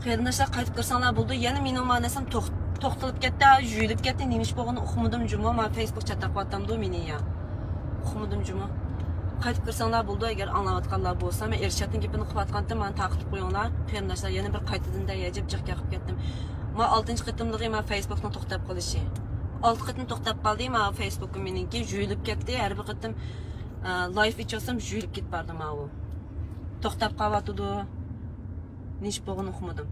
Qarindoshlar qaytib kirsanlar bo'ldi. Yana meni ma'nosam to'xtalib ketdi, juyilib ketdi. Nima ish bo'lganini uqmadim juma. Men Facebook chatda qilyaptimda meni ya. Uqmadim juma. Qaytib kirsanlar bo'ldi. Agar anglayotganlar bo'lsa, men Ershadning gapini qilayotganda meni taqib qo'yinglar. Qarindoshlar yana bir qaytadan yajib jiqqa qilib ketdim. Men 6-qitimligi men Facebookni to'xtab qolishi. 6 qitim to'xtab qoldi. Men Facebookim meniki juyilib ketdi. Har bir qitim live ichsam juyilib ketib bordim men u. To'xtab qolyapti. Nish bo'g'ini uqmadim.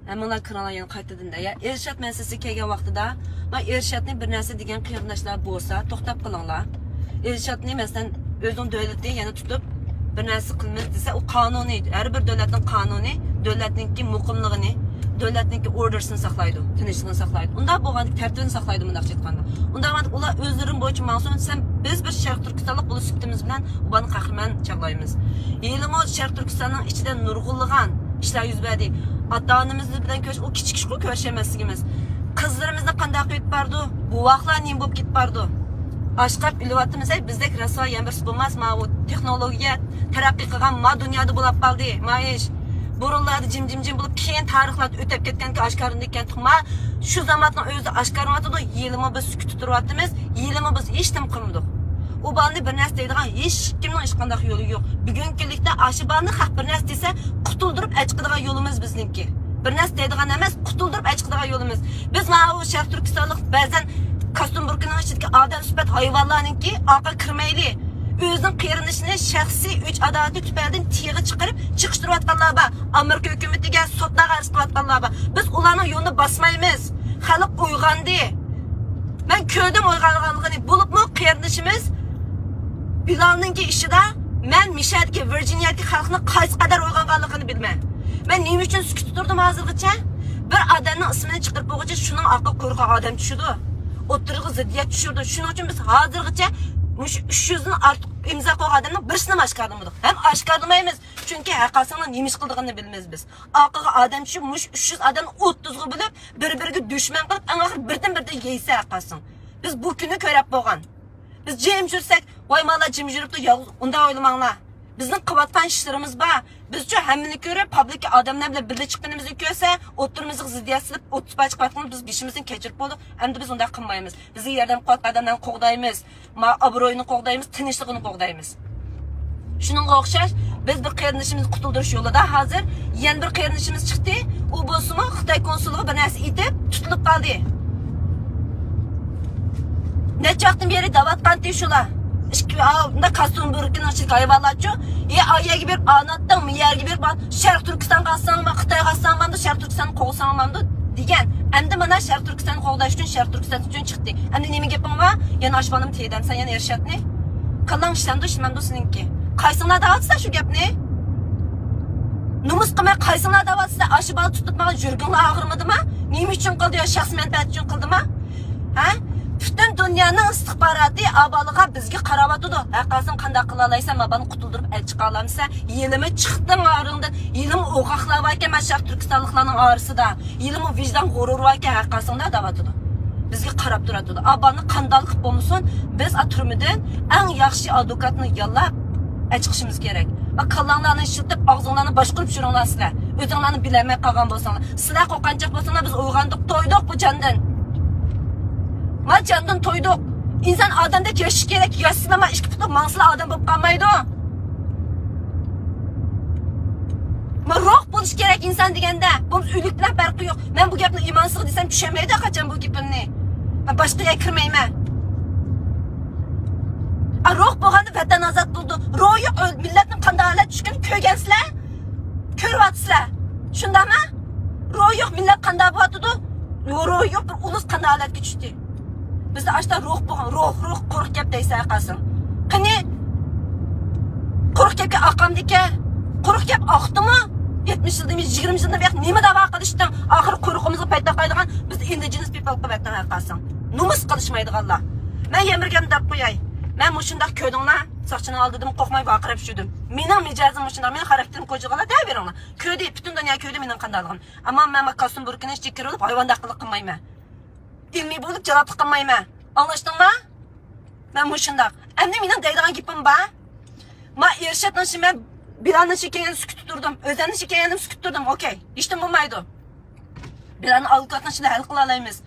Hammalar kirana yana qaytadan ya Ershad masalasi kelgan vaqtida men Ershadning bir narsa degan qarindoshlar bo'lsa, to'xtab qolinglar. Ershadni masalan o'zining davlatini yana tutib bir narsa qilmaydi desa, u qonuniy, har bir davlatning qonuni, davlatningki muqimligini, davlatningki ordersini saqlaydi, tinchligini saqlaydi. Unda bo'lgan tartibini saqlaydi bunday aytganda. Unda ular o'zlarining bo'yicha ma'sul sen biz bir Sharq Turkistonlik bo'lib chiqdimiz bilan ubani qahramon chaqlaymiz. Yelimo Sharq Turkistonning ichida nurg'unlagan ishlar yuz berdi. Ota-onamiz bilan ko'rish u kichik ko'rish emasligimiz. Qizlarimizni qanday qilib bardi? Bu vaqtlar nima bo'lib ketib bardi? Aşqab ilyapmiz, bizdek raso yambirsiz bo'lmas, ma bu texnologiya taraqqiy qilgan ma dunyoda bo'lib qoldi. Ma ish burunlarda jim bo'lib keyin tarixlar o'tib ketganki oshkorlanib ketdi. Ma shu zamonning o'zida oshkorlanadi, yilimi biz sukut turyapmiz, yilimi biz hech nima qilmadik. U balni bir narsa deydigan hech kimning hech qanday yo'li yo'q. Bugungilikda ashi balni haq bir narsa desa, qutuldirib chiqadigan yo'limiz bizningki. Bir narsa deydigan emas, qutuldirib chiqadigan yo'limiz. Biz ma u Sharq Turkistonlik ba'zan Kastum burkining ichidagi odam sifat hayvonlarningki oqa kirmaydi. O'zining qerinishini shaxsiy uch adolatli tufaylidan tig'i chiqarib chiqishtirayotganlar bor. Amerika hukumatiga sudlarga arz qilayotganlar bor. Biz ularning yo'lini bosmaymiz. Xalq uyg'ondi. Men ko'rdim uyg'onganligini. Bo'libmi qerinishimiz Bilalningki ishida men Mishadagi Virginiyadagi xalqning qaysi qadar uyg'onganligini bilmayman. Men nima uchun sukut turdim hozirgacha? Bir odamning ismini chiqarib qo'yguncha shuning oqa qo'rqoq odam tushidi. O'tirg'i ziddiyat tushirdi. Shuning uchun biz hozirgacha 300 dan ortiq imzo qo'ygan odamning birisini oshkorlamadik. Ham oshkorlamaymiz, chunki haqiqatini nima ish qilganini bilmaymiz biz. Oqiga odam tushib, 300 odam 30 ga bo'lib, bir-biriga dushman qilib, oxir birdan-birdan yeysa haqiqatsin. Biz bu kuni ko'rib bo'lgan. Biz jim yursak, voy mala jim yuribdi, yolg'iz unda o'ylamanglar. Bizning qilayotgan ishlarimiz bor. Bizcha hammani ko'rib, publik odamlar bilan birga chiqqanimizni ko'rsa, o'tirmizga ziddiyat silib, 30 pach qatqanimiz biz bishimizni kechirib bo'ldi. Endi biz unda qilmaymiz. Bizni yordam qilayotgan odamlarni qo'g'daymiz, obro'yini qo'g'daymiz, tinchligini qo'g'daymiz. Shuningga o'xshash, biz bir qerinishimizni qutuldirish yo'lida hozir yana bir qerinishimiz chiqdi. U bo'lsa-mu Xitoy konsulligi bir narsa etib, tutilib qoldi. Necha vaqtdan beri davatqanti shular. Unda Kastum burkining ichidagi hayvonlarchu, ayaga bir anatdan miyarga bir Sharq Turkiston qassanmi, Xitoy qassanmi, Sharq Turkiston qo'g'sanmi degan. Endi mana Sharq Turkiston qo'g'dash uchun Sharq Turkiston uchun chiqdi. Endi nima gaping bor? Yana oshpanim teydan, sen yana Ershadni. Qilgan ishlamdi, ishlamdi seninki. Qaysinglar davatsa shu gapni? Numus qilmay qaysinglar davatsa oshbal tutibmagan yurginglar og'irmadimi? Nima uchun qildi yo shaxsiy manfaat uchun qildimi? Ha? Bütün dünyanın istihbaratı abalığa bizga qaravatıdı. Haqqasin qanday qila olaysan, mabani qutuldirib chiqa olamsan. Yelimi chiqdim ağrında. Yelim oqaqlar varken men Sharq Turkistonliklarning orasida. Yelim vijdon g'urur varken haqqasingda davatıdı. Bizga qarab turadi. Abani qandaylik bo'lmasin, biz aturmidan eng yaxshi advokatni yollab chiqishimiz kerak. Va qallanlarni ishlatib, og'zinglarni boshqurib yuringlar sizlar. O'zinglarni bilmay qolgan bo'lsanglar, sizlar qo'rqanchoq bo'lsanglar biz uyg'ondik, to'ydik bu jondan. Ma candan to'ydik. İnsan odamda yashash kerak. Yashasizlar, ishqi tutib manslar odam bo'lib qolmaydi. Ma ruh bo'lish kerak inson deganda. Bu o'lik bilan farqi yo'q. Men bu gapni imonsiz desam tushunmaydi qachon bu gapimni. Men boshqaga kirmayman. Ruh bo'lganda vatan ozod bo'ldi. Ruh yo'q, millatning qanday holat tushgan ko'rgansizlar? Ko'ryapsizlar. Shundami? Ruh yo'q, millat qanday bo'tdi? Ruh yo'q, bir ulus qanday holatga tushdi. Bizda ashta ruh bo'lgan, ruh qo'rq gap deysa qasam. Qani qo'rq gapga aqamdiki, qo'rq gap oqdimi? 70 yilda, 20 yilda bu nima da'vo qilishdim? Oxir qo'rqimizga paydo qaydigan biz indigenous people qilayotgan qasam. Numus qilishmaydiganlar. Men yemirgan deb qo'yay. Men mushundaq ko'rdinglar, soqchini oldim, qo'rqmay baqirib shurdim. Mening mijozim mushundaq, mening xarakterim qo'yganlar deb beringlar. Ko'rdi, butun dunyo ko'rdi mening qandaligim. Ammo men Kastum burkini ichga kirib, hayvondaqlik qilmayman. İlmi bo'lib javob qilmayman. Anlashdingmi? Men mushundaq. Endi mening deydigan gapim bor. Men Ershadning men Bilal'ın şikayetini sükut tuturdum. Özen'in şikayetini sükut tuturdum. Okey. İşte bulmaydı. Bilal'ın avukatını şimdi hal kılalayımız.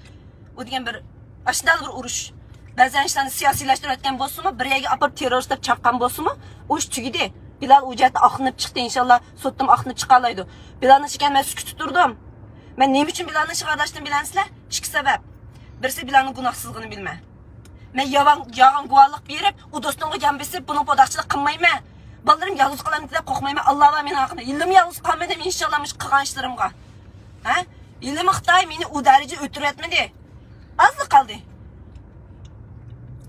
O degen bir aşındalı bir uruş. Bazen işlerini siyasileştirip etken bolsun mu? Bir yege apıp teröristler çapkan bolsun mu? O iş tügidi. Bilal o cihette akınıp çıktı inşallah. Sottum akınıp çıkarlaydı. Bilal'ın şikayetini sükut tuturdum. Ben neyim için Bilal'ın şikayetini bilensizler? İki sebep. Birisi Bilal'ın günahsızlığını bilme. Ben yağan guvallık berip, o dostuna yan besip, bunun podakçılık kılmayım. Ballarım yalnız kalan diye korkmayım. Allah'a men hakkında. İllim yalnız kalmadım inşallahmış kılgan işlerimga. Ha? İllim Xitay beni o derece ötür etmedi. Azlık kaldı.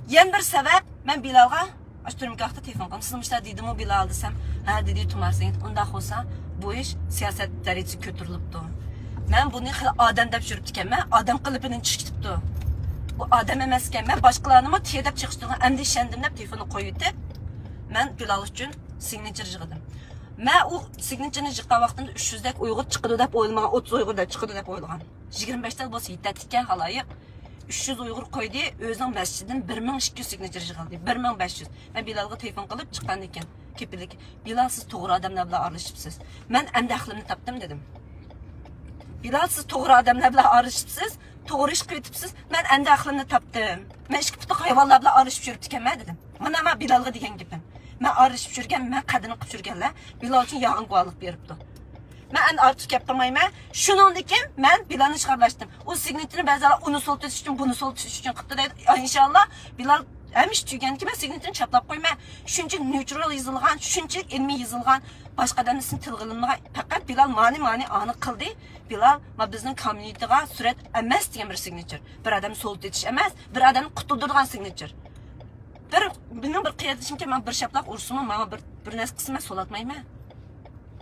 Yen bir sebep, ben Bilal'a Aştırımgahta telefon qildim. Sizmişlar dedim o Bilal desem, ha dedi tumarsın. Onda olsa bu iş siyaset derecesi kötürülüptü. Ben bunu adam dep жүрüp dikenme, adam kılıbının çıkıptı. Bu adam emasken ben başkalarına tiyedep çıkıştığını endi işendim dep telefonu koyup ben Bilal için signature yığdım. Ben o signature'ni yığgan vaqtında 300'dek Uyghur çıkıdı dep oylamagan, 30 Uyghur da çıkıdı dep oylagan. 25'te bolsa yetetikken halayık 300 Uyghur koydu, özünün məscidin 1200 signature yığıldı. 1500. Ben Bilal'a telefon qilib chiqqan ekan. Kepillik. Bilal siz to'g'ri odamlar bilan aralashibsiz. Men endi aqlimni topdim dedim. Bilal siz to'g'ri odamlar bilan aralashibsiz, to'g'ri ish qilibsiz. Men endi aqlimni topdim. Men ikki putuq hayvonlar bilan aralashib yurib ekanman dedim. Mana men Bilalga degan gapim. Men aralashib yurgan, men qadini qilib yurganlar Bilal uchun yog'in guvohlik beribdi. Men endi ortiq gap qilmayman. Shuningdek keyin men Bilalni chiqarlashdim. O signatini ba'zilar uni soltish uchun, buni soltish uchun qildi deydi. Inshaalloh Bilal Әміш түйгенді мен сигнетін чаплап қойма. Шүнчік neutral езілған, шүнчік ilmi езілған, başqa adamın sin tilgılınlığa. Fakat Bilal mani anı qıldı. Bilal bizning communityga surat emas degan bir signature. Bir adam solt etish emas, bir adamni qutuldurgan signature. Benim bir qiyadishimga men bir shaplaq ursumim, men bir narsa qisman solatmayman.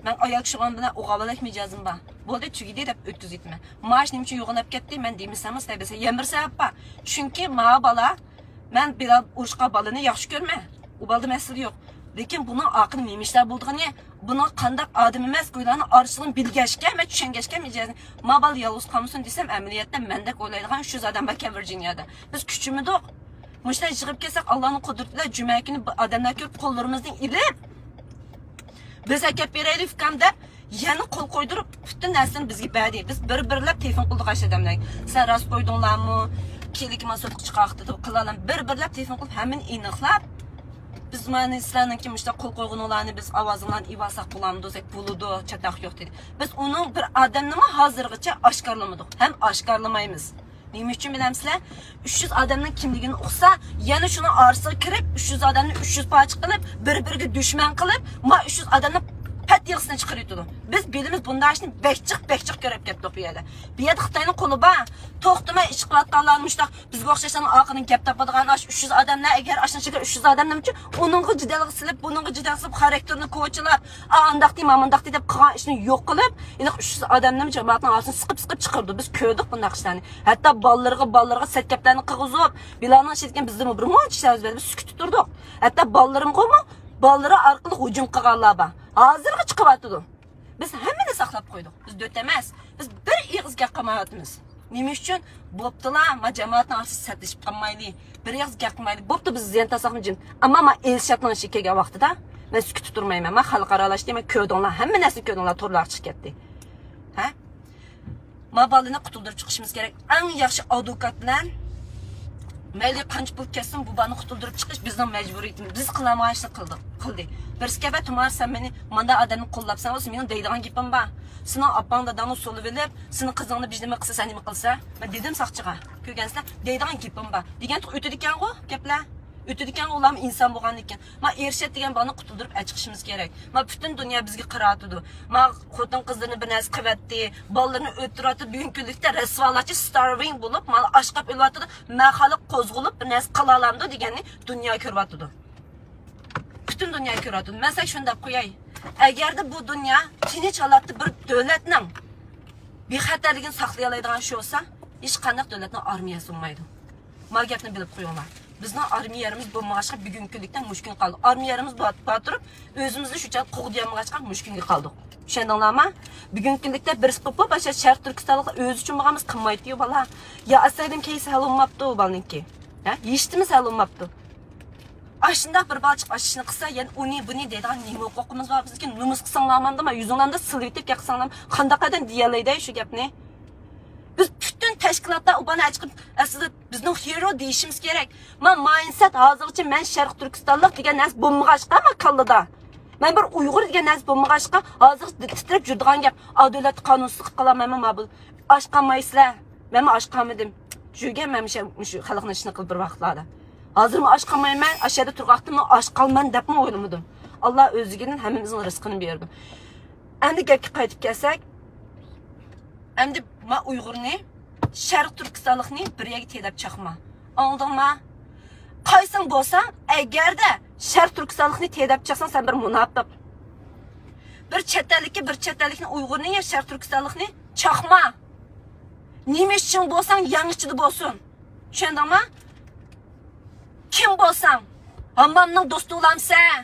Men ayol kishigan bilan o'g'avalak mijozim bor. Bo'ldi tugidi deb o'tkazitma. Maash nima uchun yo'g'inab ketdi? Men demisamiz, debese yemir sabab bor. Chunki ma bola men Bilal urushqa balani yaxshi ko'rma. U balda mas'ul yo'q. Lekin buni aql nemişlar bo'ldig'ini, buni qandaq odam emas, qo'ylarni orishligini bilgashga, men tushungashga mijozim. Ma bal yolg'iz qolmasin desam, amaliyotda mendek o'ylaydigan 300 odam bor Virginiyada. Biz kuchimiz yo'q. Mushlar yig'ib kelsak, Allohning qudratida juma kuni odamlar ko'p qo'llarimizdan ilib biz akab beraylik fikamda yana qo'l qo'ydirib butun narsani bizga berdi. Biz bir-birlab telefon qildik ash odamlarga. Sen rost qo'ydinglarmi? Kelik mas'ullik chiqaqdi deb qilalam. Bir-birlab telefon qilib hamini aniqlab biz mana sizlarning kim ishda qo'l qo'yganlarni biz ovozinglarni ivasak bo'lamdi, desak bo'ludi, chataq yo'q dedi. Biz uning bir odamni hozirgacha oshkorlamadik, ham oshkorlamaymiz. Nima uchun bilamsizlar? 300 odamning kimligini uqsa, yana shuni orsiga kirib, 300 odamni 300 parcha qilib, bir-biriga dushman qilib, ma 300 odamni pat yig'isini chiqarib. Biz bilimiz bunday ishni bekchiq ko'rib ketdik bu yerda. Bu yerda Xitoyning qo'li bor. To'xtamay ish qilayotganlar mushtaq bizga o'xshashlarning oqining gap topadigan 300 odamlar agar ashna chiqar 300 odamning uchun uningga jidallik silib, buningga jidallik silib xarakterini ko'chilab, andaq deyman, mandaq deb qilgan ishni yo'q qilib, iliq 300 odamning jamoatning orasini siqib chiqardi. Biz ko'rdik bunday ishlarni. Hatto ballarga satgaplarni qilg'izib, Bilalning shirkan bizning bir mo'ch ishlar biz sukut turdik. Hatto ballarimga balları orqali hujum qilganlar bor. Hozirga chiqyapti. Biz hammani saqlab qo'ydik. Biz döt emas. Biz bir ig'iz gap qilmayapmiz. Nima uchun? Bo'ptilar, ma jamoatning orasida satlashib qolmaylik. Bir ig'iz gap qilmaylik. Bo'pti biz ziyon tasaqmi jin. Ammo men Elshatning ishi kelgan vaqtida men sukut turmayman. Men xalqaralashdi, men ko'rdinglar, hamma narsani ko'rdinglar, to'rlar chiqib ketdi. Ha? Ma balani qutuldirib chiqishimiz kerak. Eng yaxshi advokat bilan mayli qancha pul ketsin bu bani qutuldirib chiqish bizning majburiyatimiz. Biz qilamaganishni qildik. Bir skaba tumarsan meni manda odamni qo'llabsan, o'zi mening deydigan gapim bor. Seni opang dadangni solib olib, seni qizingni bijnima qilsa, sen nima qilsa? Men dedim saqchiga. Ko'rgansizlar, deydigan gapim bor. Degan o'tadi ekan-ku, gaplar. O'tadi ekan, ular inson bo'lgan ekan. Men Ershad degan bani qutuldirib chiqishimiz kerak. Men butun dunyo bizga qiratdi. Men xotin qizlarni bir narsa qilyapti, bolalarni o'tiradi, bugun kunlikda rasvolachi starving bo'lib, men ashqab o'lyapti. Men xalq qo'zg'olib bir narsa qila olamdi deganni dunyo ko'ryapti. Bütün dünya ko'radi. Men siz shunda qo'yay. Agarda bu dunyo tinch holatda bir davlatning bexatarligini saqlay oladigan shu bo'lsa, hech qanday davlatning armiyasi bo'lmaydi. Men gapni bilib qo'yinglar. Bizning armiyamiz bo'lmag'achqa bugungi kunlikdan mushkul qoldi. Armiyamiz bor turib, o'zimizni shuncha qo'g'diyamag'achqa mushkulga qoldik. Tushundinglarmi? Bugungi kunlikda bir spop başa Sharq Turkistonlik o'zi uchun bo'lganmiz qilmaydi-yu bola. Ya asaydim kaysi halolmapti u balninki. Ha? Yeshtimiz halolmapti. Aşında bir balçıq aşışını qısa, yəni uni buni deydigan nima huquqimiz var bizga? Numus qilsanglarmanda, yuzinglarni silvitib yaqsanglar, qandaqadan deyallaydi shu gapni? Biz bütün təşkilatlar o bana chiqib, aslida bizning hero deyishimiz kerak. Men mindset hozircha men Sharq Turkistonlik degan narsa bo'lmag'ashqa, men kallada. Men bir Uyg'ur degan narsa bo'lmag'ashqa, hozir titrab yuradigan gap, adolat qonunsizlik qilaman men bu. Aşqanmaysizlar. Men aşqanmadim. Жүрген мен şu xalqning ishini qilib bir vaqtlarda. Hozir men aşqanmayman, aşağıda turg'aqdim, men aşqalman deb mi o'ylamadim. Allah o'zining hammamizning rizqini berdi. Endi gapga qaytib kelsak, endi men Uyg'urni, Sharq Turkistonlikni bir yerga tedab chaqma. Oldingmi? Qaysing bo'lsang, agarda Sharq Turkistonlikni tedab chaqsang, sen bir munofiq. Bir chet ellikni Uyg'urni ya Sharq Turkistonlikni chaqma. Nima uchun bo'lsang, yangichida bo'lsin. Tushundingmi? Kim bo'lsang, hammamning do'sti bo'lamsan.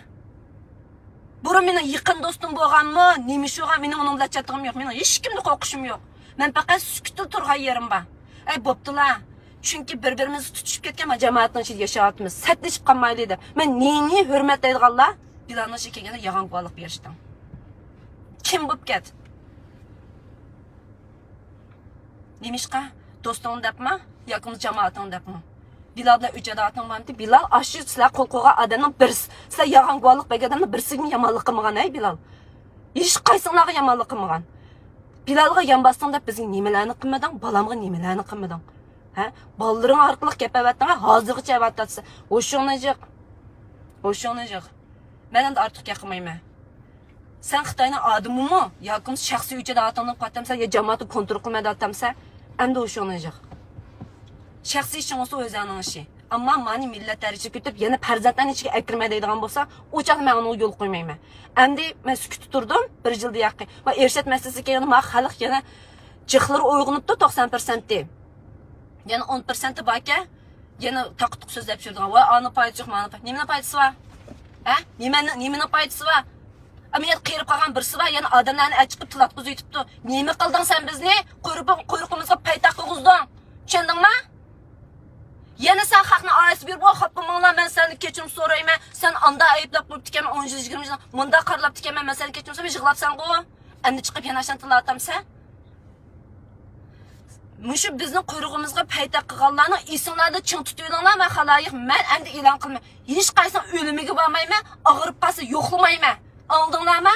Burun mening yaqin do'stim bo'lganmi? Nima shuga mening uning bilan chatligim yo'q. Mening hech kimni qo'rqishim yo'q. Men faqat sukutda turgan yerim bor. Ay bo'ptilar. Chunki bir-birimizni tutishib ketgan jamoatning ichida yashayapmiz. Satlashib qolmaylik deb. Men neni hurmatlaydiganlar bilanni kelganda yag'on qo'liq berishdim. Kim bo'lib ket? Nimishqa do'sting debmi? Yoki jamoating debmi? Bilal bilan ujadatning mamti Bilal aşı sizlar qo'l qo'ygan odamning birisi. Sizlar yag'on qo'liq berganning birisining yomonlik qilmagan ay Bilal. Hech qaysinglarga yomonlik qilmagan. Bilalga yonbasdan deb bizning nimalarni qilmading, balamga nimalarni qilmading. Ha? Ballarining orqali gapavatding, hozirgacha avatdatsa. O'shonijiq. Men endi ortiq gapirmayman. Sen Xitoyning odamimi yoki shaxsiy ujadatingni qatamsan yo jamoatni kontrol qilmayapsan? Endi o'shonijiq. Shaxsiy ishing olsa o'zining ishi. Ammo meni millat darajasiga ko'tarib, yana farzandlarni ichiga akirmay deydigan bo'lsa, o'chaq men uni yo'l qo'ymayman. Endi men sukut turdim, 1 yilda yaqin. Va ershad masalasiga kelganda men xalq yana jiqlari uyg'onibdi 90%. Yana 10% bor ekan, yana taqtuq so'zlab yurdigan. Voy, ani foydasi yo'q, meni foydasi. Nimaning foydasi bor? Ha? Nimaning foydasi bor? Amiyat qiyirib qolgan birisi bor, yana odamlarni achiqib tilatqizib yutibdi. Nima qilding sen bizni? Quyruqimizga paytaq qo'ygizding. Tushundingmi? Yana sen xalqni oilasi bir bo'l xotmanglar, men sendan kechirim so'rayman. Sen anda ayblab qo'yib tikaman 10-20 yil. Bunda qarlab tikaman, men sendan kechirim so'rab yig'labsan-ku. Endi chiqib yana shan tilatamsan. Mushu bizning quyrug'imizga paytaq qilganlarni isinglarda ching tutuvinglar, men xaloyiq, men endi e'lon qilmayman. Hech qaysi o'limiga bormayman, og'rib qolsa yo'qlamayman. Oldinglarmi?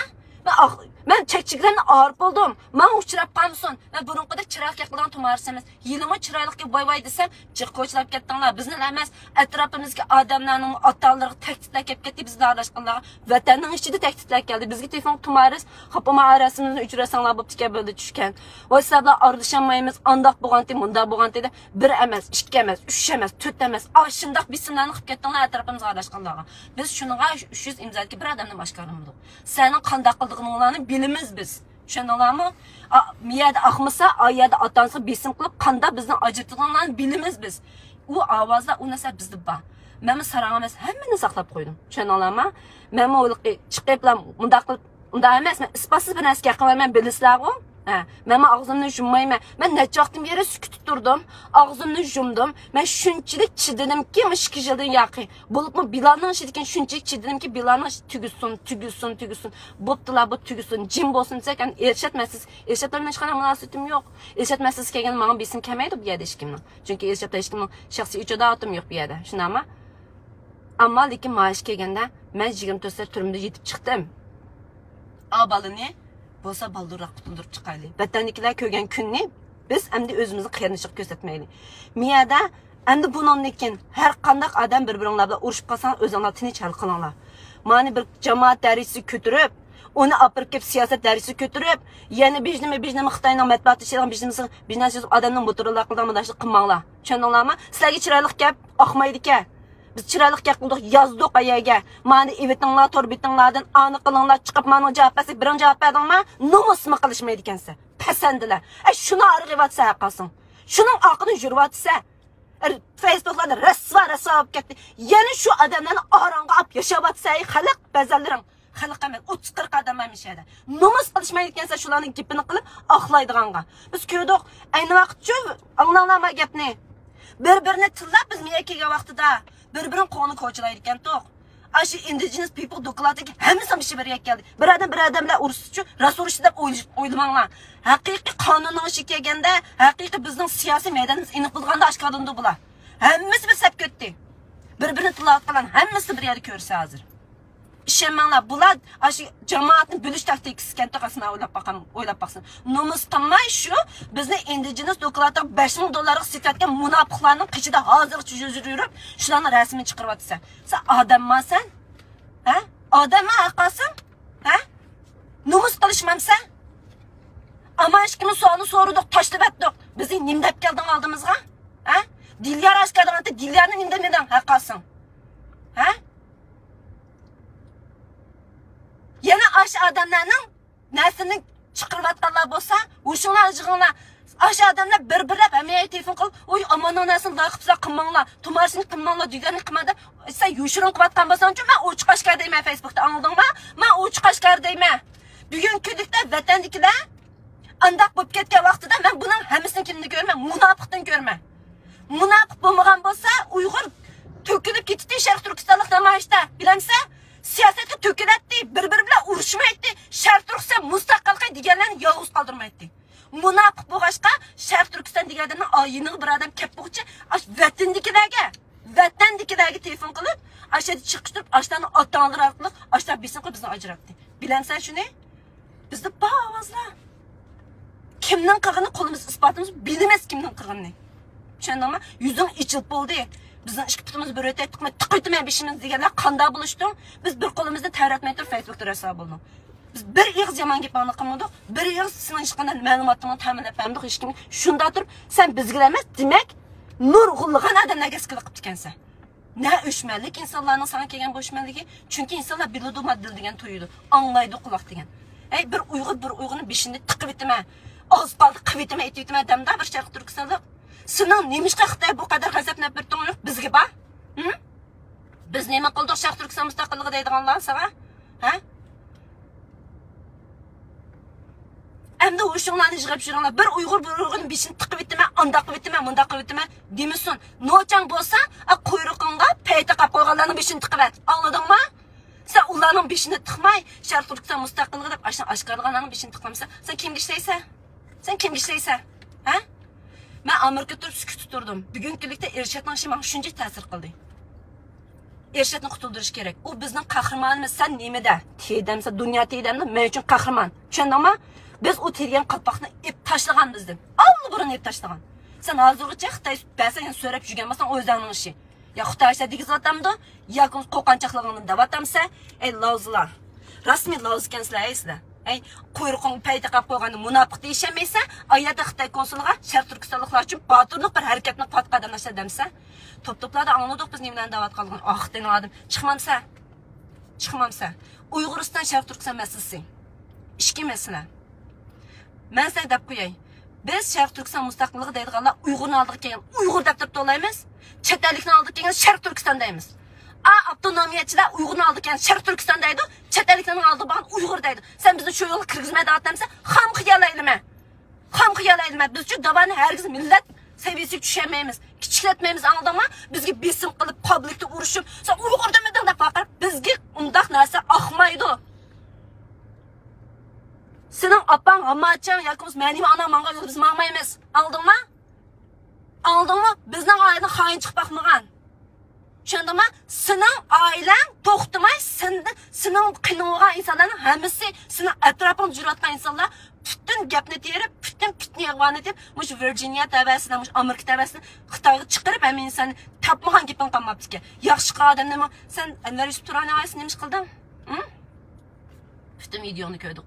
Men chekchiklarni og'rib bo'ldim. Men uchrab qolmsin. Men burunqida chiroq yaqilgan tumarsiz. Yilimi chiroylikka voy desam, jiqqo'chlab ketdinglar. Bizni emas, atrofimizga odamlarning otalari tahdidlar kelib ketdi, bizni aralashganlar. Vatanning ichida tahdidlar keldi. Bizga telefon tumarsiz, xopama arasimizni uchrasanglar bo'pti ki bo'ldi tushgan. Voy sizlar aralashmaymiz, andoq bo'lganda, munda bo'lganda de 1 emas, 2 emas, 3 emas, 4 emas. Shundoq bismlarni qilib ketdinglar atrofimizga aralashganlarga. Biz shuniga 300 imzoga bir odamni boshqaramiz. Sening qanday qildig'inglarni bilimiz biz. Tushundinglarmi? Miyada axmasa, oyada atansa besim qilib, qanda bizni ajratiganlarni bilimiz biz. U ovozlar, u narsa bizda bor. Men sarang emas, hammani saqlab qo'ydim. Tushundinglarmi? Men o'ylab chiqib bilan bundaq qilib, unda emas, men isbotsiz bir narsa qilmayman, bilasizlar-ku? Men og'zimni yummayman. Men necha vaqtdan beri sukut turdim, og'zimni yumdim. Men shunchalik chidadimki, 2 yildan yaqin. Bo'libmi Bilalning ishidan shunchalik chidadimki, Bilalning tugusin. Bo'ptilar, bu tugusin. Jim bo'lsin desam, erishadmasiz. Erishadlarning hech qanday munosabatim yo'q. Erishadmasiz kelgan menga besim kelmaydi bu yerda hech kimning. Chunki erishadlar hech kimning shaxsiy ijodatim yo'q bu yerda. Shunami? Ammo lekin maash kelganda men 24 soat turimda yetib chiqdim. Abalini bo'lsa baldurroq qutuldirib chiqaylik. Vatandakilar ko'rgan kunni biz endi o'zimizni qiynashib ko'rsatmaylik. Miyada endi bundan keyin har qanday odam bir-biringlar bilan urushib qolsa, o'zinglar tinch hal qilinglar. Mani bir jamoat darajasi ko'tarib, uni opirib kelib siyosat darajasi ko'tarib, yana bijnimi Xitoyning matbuot ishidan biznesi odamning motorlar qildanmadaşlik qilmanglar. Tushundinglarmi? Sizlarga chiroyli gap oqmaydi-ku. Biz chiroyli gap qildik, yozdik ayaga. Mani evitinglar, torbitinglardan aniq qilinglar, chiqib meni javob bersak, birinchi javob berdingmi? Nomusmi qilishmaydi ekansiz. Pasandilar. Shuni arg'ivatsa qolsin. Shuning oqini yurvatsa, Facebooklarda rasva olib ketdi. Yana shu odamlarni orong'a olib yashavatsa, xalq bazallaring. Xalq emas, 30-40 odam emishadi. Nomus qilishmaydi ekansa, shularning gapini qilib oqlaydiganga. Biz ko'rdik, ayni vaqtcha anglanglar gapni. Bir-birini tillab biz miya kelgan vaqtida Bir-birini qo'ni ko'chilaydi ekan to'q. Aşı indigenous people dokladaki hemisi bir şey bir geldi. Bir adam bilen urusucu, rasul deb o'ylamanglar. Haqiqiy qonunning ishi kelganda, haqiqiy bizning siyosiy maydonimiz aniq bo'lganda oshkorlandi bular. Hammasi bir sap ketdi. Bir-birini tilovat qilgan hammasi bir yerda ko'rsa hozir. İşenmanglar, bular aşı jamoatni bo'lish taktikasi ekan to'qasini o'ylab baqsin. Nomus qilmay shu bizni indigenous dokladga $5,000 sitayotgan munofiqlarning qichida hozircha yurib, shularni rasmini chiqaryapsa. Sen odammasan? Ha? Odamma aqasan? Ha? Nomus qilishmamsan? Ama aşkını soğanı soruduq, tashlab atdiq. Bizni nim deb kelding oldimizga? Ha? Dilyar aşkardan Dilyarni nim demeding, haqasan? Ha? Yana aş adamlarning naslini chiqirayotganlar bo'lsa, o'shunlar jig'inglar. Aş adamlar bir-birlab hammaga telefon qilib, "Oy, amonning naslini laqibsa qilmanglar, tumarsini qilmanglar" deganini qilmadi. Sen yushirin qilayotgan bo'lsang, men ochiq Qashqar deyman Facebookda, anladingmi? Men ochiq Qashqar deyman. Bugun kunlikda vatandakilar andaq bo'lib ketgan vaqtida men buning hammasini kimni ko'rman? Munofiqdan ko'rman. Munofiq bo'lmagan bo'lsa, Uyg'ur to'kilib ketdi Sharq Turkistonlik namoyishda. Bilamsan? Siyosatga to'kilatdi, bir-biri bilan urushmaydi. Sharq Turkiston mustaqillik deganlarni yolg'iz qoldirmaydi. Munofiq bo'lg'achqa Sharq Turkiston deganlarni oyini bir odam kep bo'g'chi, vatandakilarga telefon qilib, ashada chiqishtirib, ashlarni ota-onalar orqali ashlar besin qilib bizni ajratdi. Bilamsan shuni? Bizda bavazlar. Kimning qilg'ini qo'limiz isbotimiz bilmas kimning qilg'ini. Tushundingmi? Yuzing ichilib bo'ldi. Bizning ish putimiz bir o'taytdiqmi, tiqitmay beshimiz deganlar qanday bo'lishdi? Biz bir qo'limizni tayratmay turib Facebookda rasvo bo'ldik. Biz bir ig'iz yomon gapni qilmadik, bir ig'iz sening hech qanday ma'lumotni ta'minlab bermadik hech kim. Shunda turib, sen bizga emas, demak, nurg'ulg'an odamlarga skil qilib ekansan. Ne o'shmanlik insonlarning sana kelgan bo'shmanligi, chunki insonlar biladi madil degan to'yidi, anglaydi quloq degan. Bir Uyg'urni beshini tiqib etma. Oz qoldi qivitma etma damda bir Sharq Turkistonlik. Sening nemishqa Xitoy bu qadar g'azablanib turibdi bizga ba? Biz nima qildik Sharq Turkiston mustaqilligi deydiganlar sana? Ha? Endi o'shinglarni yig'ib yuringlar. Bir Uyg'urni beshini tiqib etma, undaq qilib etma, mundaq qilib etma demisin. Nochang bo'lsa, quyruqingga payta qilib qo'yganlarning beshini tiqib et. Anladingmi? Sen ularning beshini tiqmay, Sharq Turkiston mustaqilligi deb ashqarlarning beshini tiqlamsan. Sen kimga ishlaysan? Sen kimga ishlaysan? Ha? Men Amerikada turib sukut turdim. Bugungi kunlikda Ershadning ishi menga shuncha ta'sir qildi. Ershadni qutuldirish kerak. U bizning qahramonimiz. Sen nimada? Teydamsa, dunyo teydamda men uchun qahramon. Tushundingmi? Biz o tergan qalpoqni ep tashlagan bizdan. Allı burun ep tashlagan. Sen hozirgacha Xitoy bersan so'rab yurganmasan o'zingning ishi. Ya Xitoycha degizatamdi, ya qo'qonchaqligini davatamsa, ey lozlar. Rasmiy loz ekansiz sizlar. Quyruqning payda qilib qo'yganda munofiq deyishamaysan, ayada Xitoy konsuliga Sharq Turkistonliklar uchun botirlik bir harakatni qatqadamlashlar demsa, top-toplarda angladik biz nimadan da'vat qilgan. Xitoyning odam chiqmamsa. Uyg'uriston Sharq Turkiston masalasi. Ishki masala. Men sen deb qo'yay. Biz Sharq Turkiston mustaqilligi deydiganlar Uyg'urni oldiga kelgan Uyg'ur deb turib to'laymiz. Chet ellikni oldiga kelgan Sharq Turkiston deymiz. Avtonomiyachilar Uyg'urni oldiga kelgan Sharq Turkiston deydi, chet ellikning oldiga borgan Uyg'ur deydi. Sen bizni shu yo'lga kirgizmaydi deyapsan, ham xiyolayma. Biz uchun davani hargiz millat seviyasiga tushamaymiz, kichiklatmaymiz, anladingmi? Bizga besim qilib, publikda urushib, sen Uyg'ur demeding deb faqat bizga undaq narsa oqmaydi. Senin apan, amacın, yakımız, benim anam, manga yolu biz mağmayımız. Aldın mı? Bizden ailen hain çıkıp bakmağın. Şöyle mi? Senin ailen toxtumay, senin kıyınığa insanların hemisi, senin etrafını cüratkan insanlar, bütün gepni deyirip, bütün yağvanı deyip, muş Virginia təvəsindən, muş Amerika təvəsindən, Xitayı çıqırıp, həmin insanı tapmağın gepini qalmabdı ki. Yaxşı qadın neymi? Sen Enver Yusuf Turani ailesi neymiş qıldın? Bütün videonu gördük.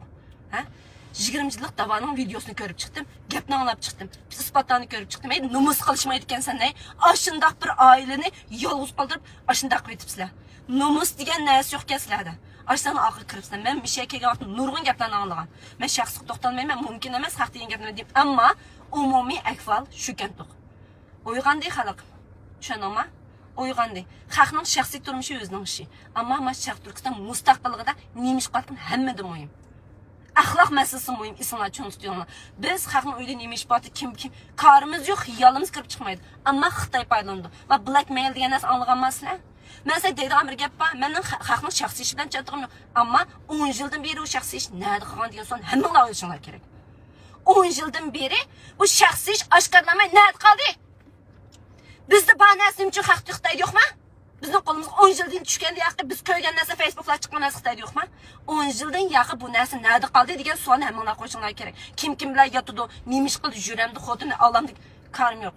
20 yıllık davanın videosunu görüp çıktım. Gepni anlap çıktım. Ispatlarını görüp çıktım. Numus kılışmaydı eken sen ne? Aşındak bir aileni yolguz kaldırıp aşındak vetipsizler. Numus degen neyesi yok sizlerde. Aşsana akıl kırıpsın. Ben bir şey kelgen vakti nurgun geplerini anlagan. Ben şahsık toxtalmayım. Ben mümkün emez haq degen geplerini deyim. Ama umumi ekval şu kentok. Uygan dey xalq. Şönama? Uygan dey. Xalqның şahsi turmuşu özünün işi. Ama Sharq Turkiston mustaqilligida neymiş qalqın hemmedim oyum. Ahlak meselesi mühim, insanlar çoğunu tutuyorlar. Biz halkın öyle neymiş batı kim karımız yok, hiyalımız kırıp çıkmaydı. Ama Xitay paylandı. Ve blackmail diyen nasıl anlagamazsınlar? Mesela dedi Amerika yapma, benim halkın şahsi işi bilen çatırım yok. Ama 10 yıldan beri o şahsi iş nerede kalan diyen sonra hemen alışanlar gerek. 10 yıldan beri bu şahsi iş aşkarlamay nerede kaldı? Bizde bahanesi için hak Xitay'da yok mu? Bizim kolumuz 10 yıldan düşkende yakı biz köygen nese Facebook'la çıkan nese Xitay'da yok mu? 10 yıldan yakı bu nese nerede kaldı diyen soğanı hemen koşanlar gerek. Kim bilen yatıdı, neymiş kıldı, jüremdi, kodunu, Allah'ımdı, karım yok.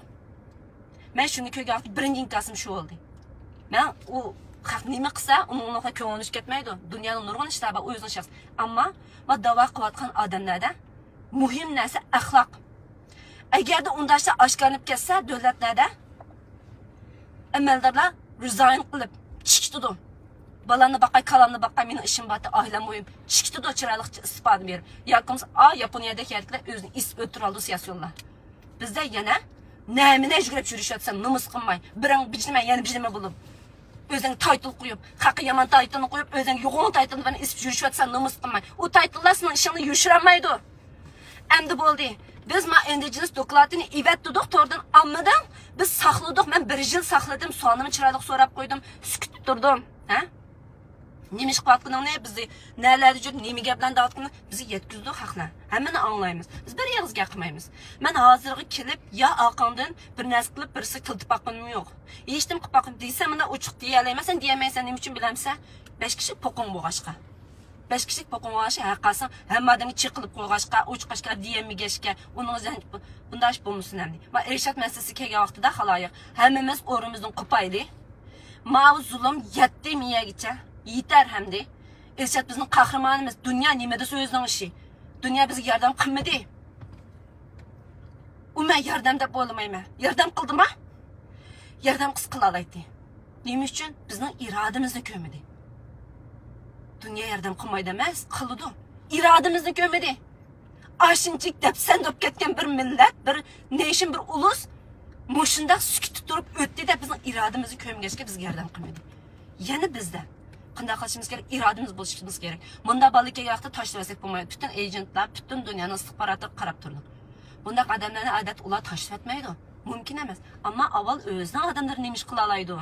Ben şunu köyge aklı birinci inkasım şu oldu. Ben o hak neymi kısa, onunla köngülüş ketmeydi. Dünyanın nurgun işler o yüzden şahs. Ama dava kıvatkan adamlarda mühim nese ahlak. Eğer de onda işte aşkarlanıp kesse devletlerde emeldarlar resign kılıp çıktıdı. Balanı bakay, kalanı bakay, benim işim batı, ailem boyum. Çıktıdı çıralıkçı ispadım yerim. Yakımız Yaponya'daki yerlikler özünü is ötür aldı siyasi yollar. Bizde yine nemine jürep yürüyüş etsen, numus kılmay. Birin biçilme, yeni biçilme bulup. Özün title koyup, hakkı yaman title'ını koyup, özün yoğun title'ını bana is yürüyüş etsen, numus kılmay. O title'lar senin işini yürüşüremaydı. Emdi boldu. Biz indigenous dokladını evet dedik, tordan almadan biz sakladık. Ben 1 yıl sakladım, soğanımı çıralık sorap koydum, süküt durdum. Neymiş kıvatkının ne bizi, nerelerde jürüp, neymi geplen dağıtkını bizi yetkizdik hakla. Hemen anlayımız. Biz bir yağız yakmayımız. Ben hazırlığı kilip, ya akandan bir nəs kılıp birisi kıltıp bakınım yok. Eştim kıp bakın deysem de uçuk diyeleyemezsen, diyemeysen neyim için bilemse, 5 kişi pokun boğaşka. 5 kişilik pokun boğaşka, hakkasın, hem adamı çıkılıp koygaşka, uçkaşka, diyemeygeşke, onun üzerine bunda iş bulmuşsun hem de. Ma erişat meselesi kege vaxtı da halayıq. Hemimiz orumuzun kupaylı. Ma zulüm yetti miye gidecek. Yeter hem de. Erişat bizim kahramanımız. Dünya nimede sözünün işi. Dünya bizi yardım kılmadı. O ben yardım da olamayım. Yardım kıldım ha? Yardım kız kılalaydı. Neymiş için? Bizim irademizni kömedi. Dünya yardım kılmayı demez, kılıdı. İrademizni kömedi. Aşıncık depsen döp ketken bir millet, bir nation, bir ulus muşunda sükütü durup öttü de bizim irademizni kömgeçke biz yardım kılmadı. Yani bizde. Qanday qilishimiz kerak, irodamiz bo'lishimiz kerak. Bunda balık yaqda tashlasak bo'lmaydi. Bütün agentlar, bütün dunyoning istixboroti qarab turdi. Bunda odamlarni odat ular tashlab etmaydi. Mumkin emas. Ammo avval o'zining odamlarini nemish qila oladi.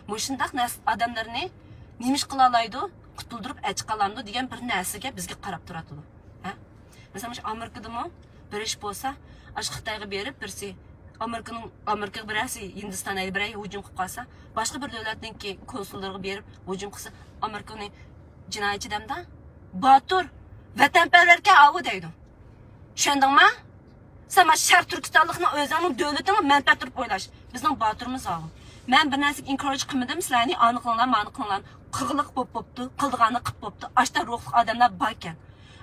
Mushundaq odamlarni nemish qila oladi, qutuldirib achqalamdi degan bir narsaga bizga qarab turadi. Ha? Masalan, Amerikadami bir ish bo'lsa, ash Xitoyga berib birsi Amerika birasi Hindistonga birey hujum qilib qolsa, boshqa bir davlatningki konsullariga berib hujum qilsa, Amerikaning jinoyatchi damda Batur vatanparvarga avu deydi. Tushundingmi? Sen Sharq Turkistonlikning o'zining davlatining manfaatini o'ylash. Bizning Baturimiz avu. Men bir narsa encourage qilmadim, sizlarni aniqlanglar, qig'liq bo'pti, qildig'ani qilib bo'pti. Ashta ruhli odamlar bor ekan.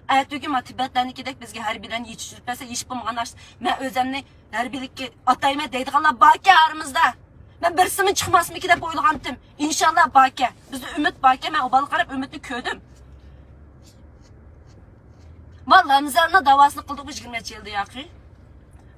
Aytdagi motivatlarnikidek bizga harbiylarni yetishtirib bersa, ish bo'lmagan narsa. Men o'zimni harbiylikka atayman deydiganlar bor aramizda. Men birsimi chiqmasmiki deb o'ylagandim. Inshaalloh bor. Bizda umid bor. Men o bal qarab umidni ko'rdim. Mallamizlarning davosini qildik 20 yilda yo'qi.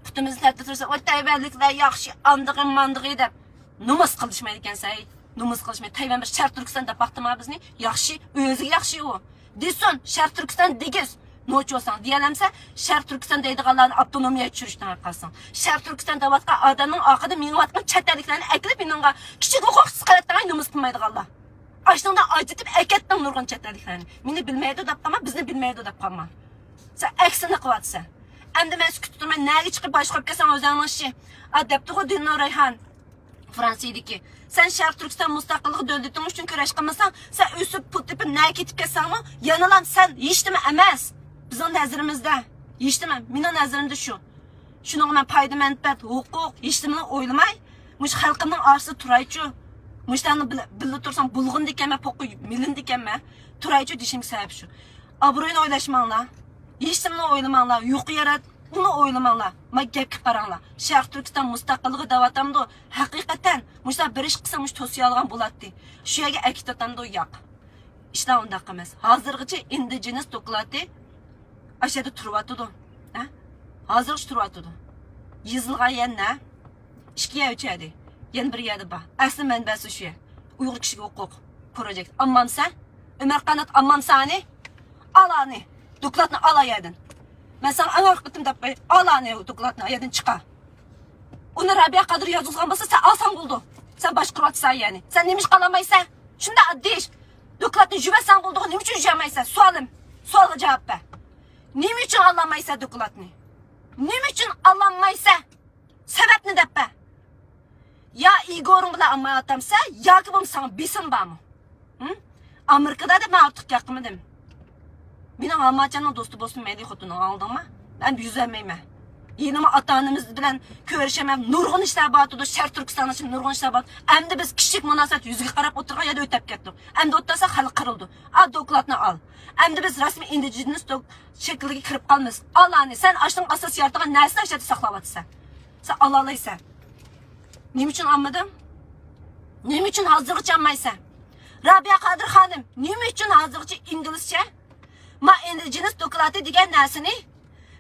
Putimizni tartib tursa, "Voy tayvanliklar yaxshi, andig'im mandig'i" deb numus qilishmaydi ekan-say. Numus qilishmaydi. Tayvan bir Sharq Turkiston deb baxtimi bizni? Yaxshi, o'ziga yaxshi u. Desin, Sharq Turkiston degiz. Nochosan diyelemse, Sharq Turkiston deydiganlarni avtonomiya tushirishdan qolsin. Sharq Turkiston davatqa odamning oqida mingyotgan chetliklarni aklab menga kichik huquqsiz qalatdan numus qilmaydiganlar. Ashtonda ajitib akatdan nurg'un chetliklarni. Meni bilmaydi deb qama, bizni bilmaydi deb qama. Sen aksini qilyapsan. Endi men sukut turmay nega chiqib boshqa kelsan o'zingning ishi. Adabti Dinno Rayhan Fransiyadagi. Sen Sharq Turkiston mustaqillik davlating uchun kurash qilmasan, sen o'sib pul tepib nega ketib kelsanmi? Yanalam sen hechnimi emas. Bizning nazarimizda, hechnimi? Mening nazarimda shu. Shuning men foyda manfaat, huquq, hechnimi o'ylamay, mush xalqimning orasida turaychi. Mushlarni bilib tursam bulg'indikanman, poqi milindikanman. Turaychi deshim sabab shu. Obro'yni o'ylashmanglar. Hechnimni o'ylamanglar, yo'q yarat, uni o'ylamanglar. Men gapga qaranglar. Sharq Turkiston mustaqilligi da'vatamda haqiqatan mushlar bir ish qilsa mush to'siy olgan bo'ladi. Shu yerga akitatamda yo'q. Ishlar undaq emas. Hozirgacha indigenous doklati aşağıda turvatıdı. Hazır turvatıdı. Yüzülgen yana, işkiye ölçedi. Yeni bir yerde bak. Aslı menbesi şu. Uygur kişilik hukuk. Projekt. Ammam sen. Ömer Kanat ammam sani. Al ani. Dokladını al ayadın. Ben sana ana akıttım da al anne dokladını ayadın çıka. Onu Rabia Kadir yazılgan olsa sen alsan buldu. Sen başkuratsan yani. Sen neymiş kalamaysa. Şimdi deyiş. Dokladını jüvesen buldu. Ne için jüvemaysa? Sualım. Suala cevap ver. Ne için alamaysa dokladını? Ne için alamaysa? Sebep ne de be? Ya Igor'un bile amma atamsa ya ki bunu sana bilsin bana. Amerika'da da ben artık yakınmadım. Benim Almancanın dostu olsun Melih Hutun'u aldım mı? Ben yüzemeyim. Yenime ata-anamız bilen görüşemem. Nurgun işler batıdı. Şer Türkistan için Nurgun işler batıdı. Hem de biz kişilik münasebet yüzüge karab oturgan ya da ötep kettik. Hem de otursa halı kırıldı. Al dokladını al. Hem de biz resmi indigenous şekilde kırıp kalmayız. Al anne sen açtın asas yardıgan nesini aşağıda saklavatsan. Sen alalaysan. Ne için almadım? Ne için hazırlıkçı almaysan? Rabia Kadir Hanım, ne için hazırlıkçı İngilizce? Ma indigenous dokladı diyen nesini?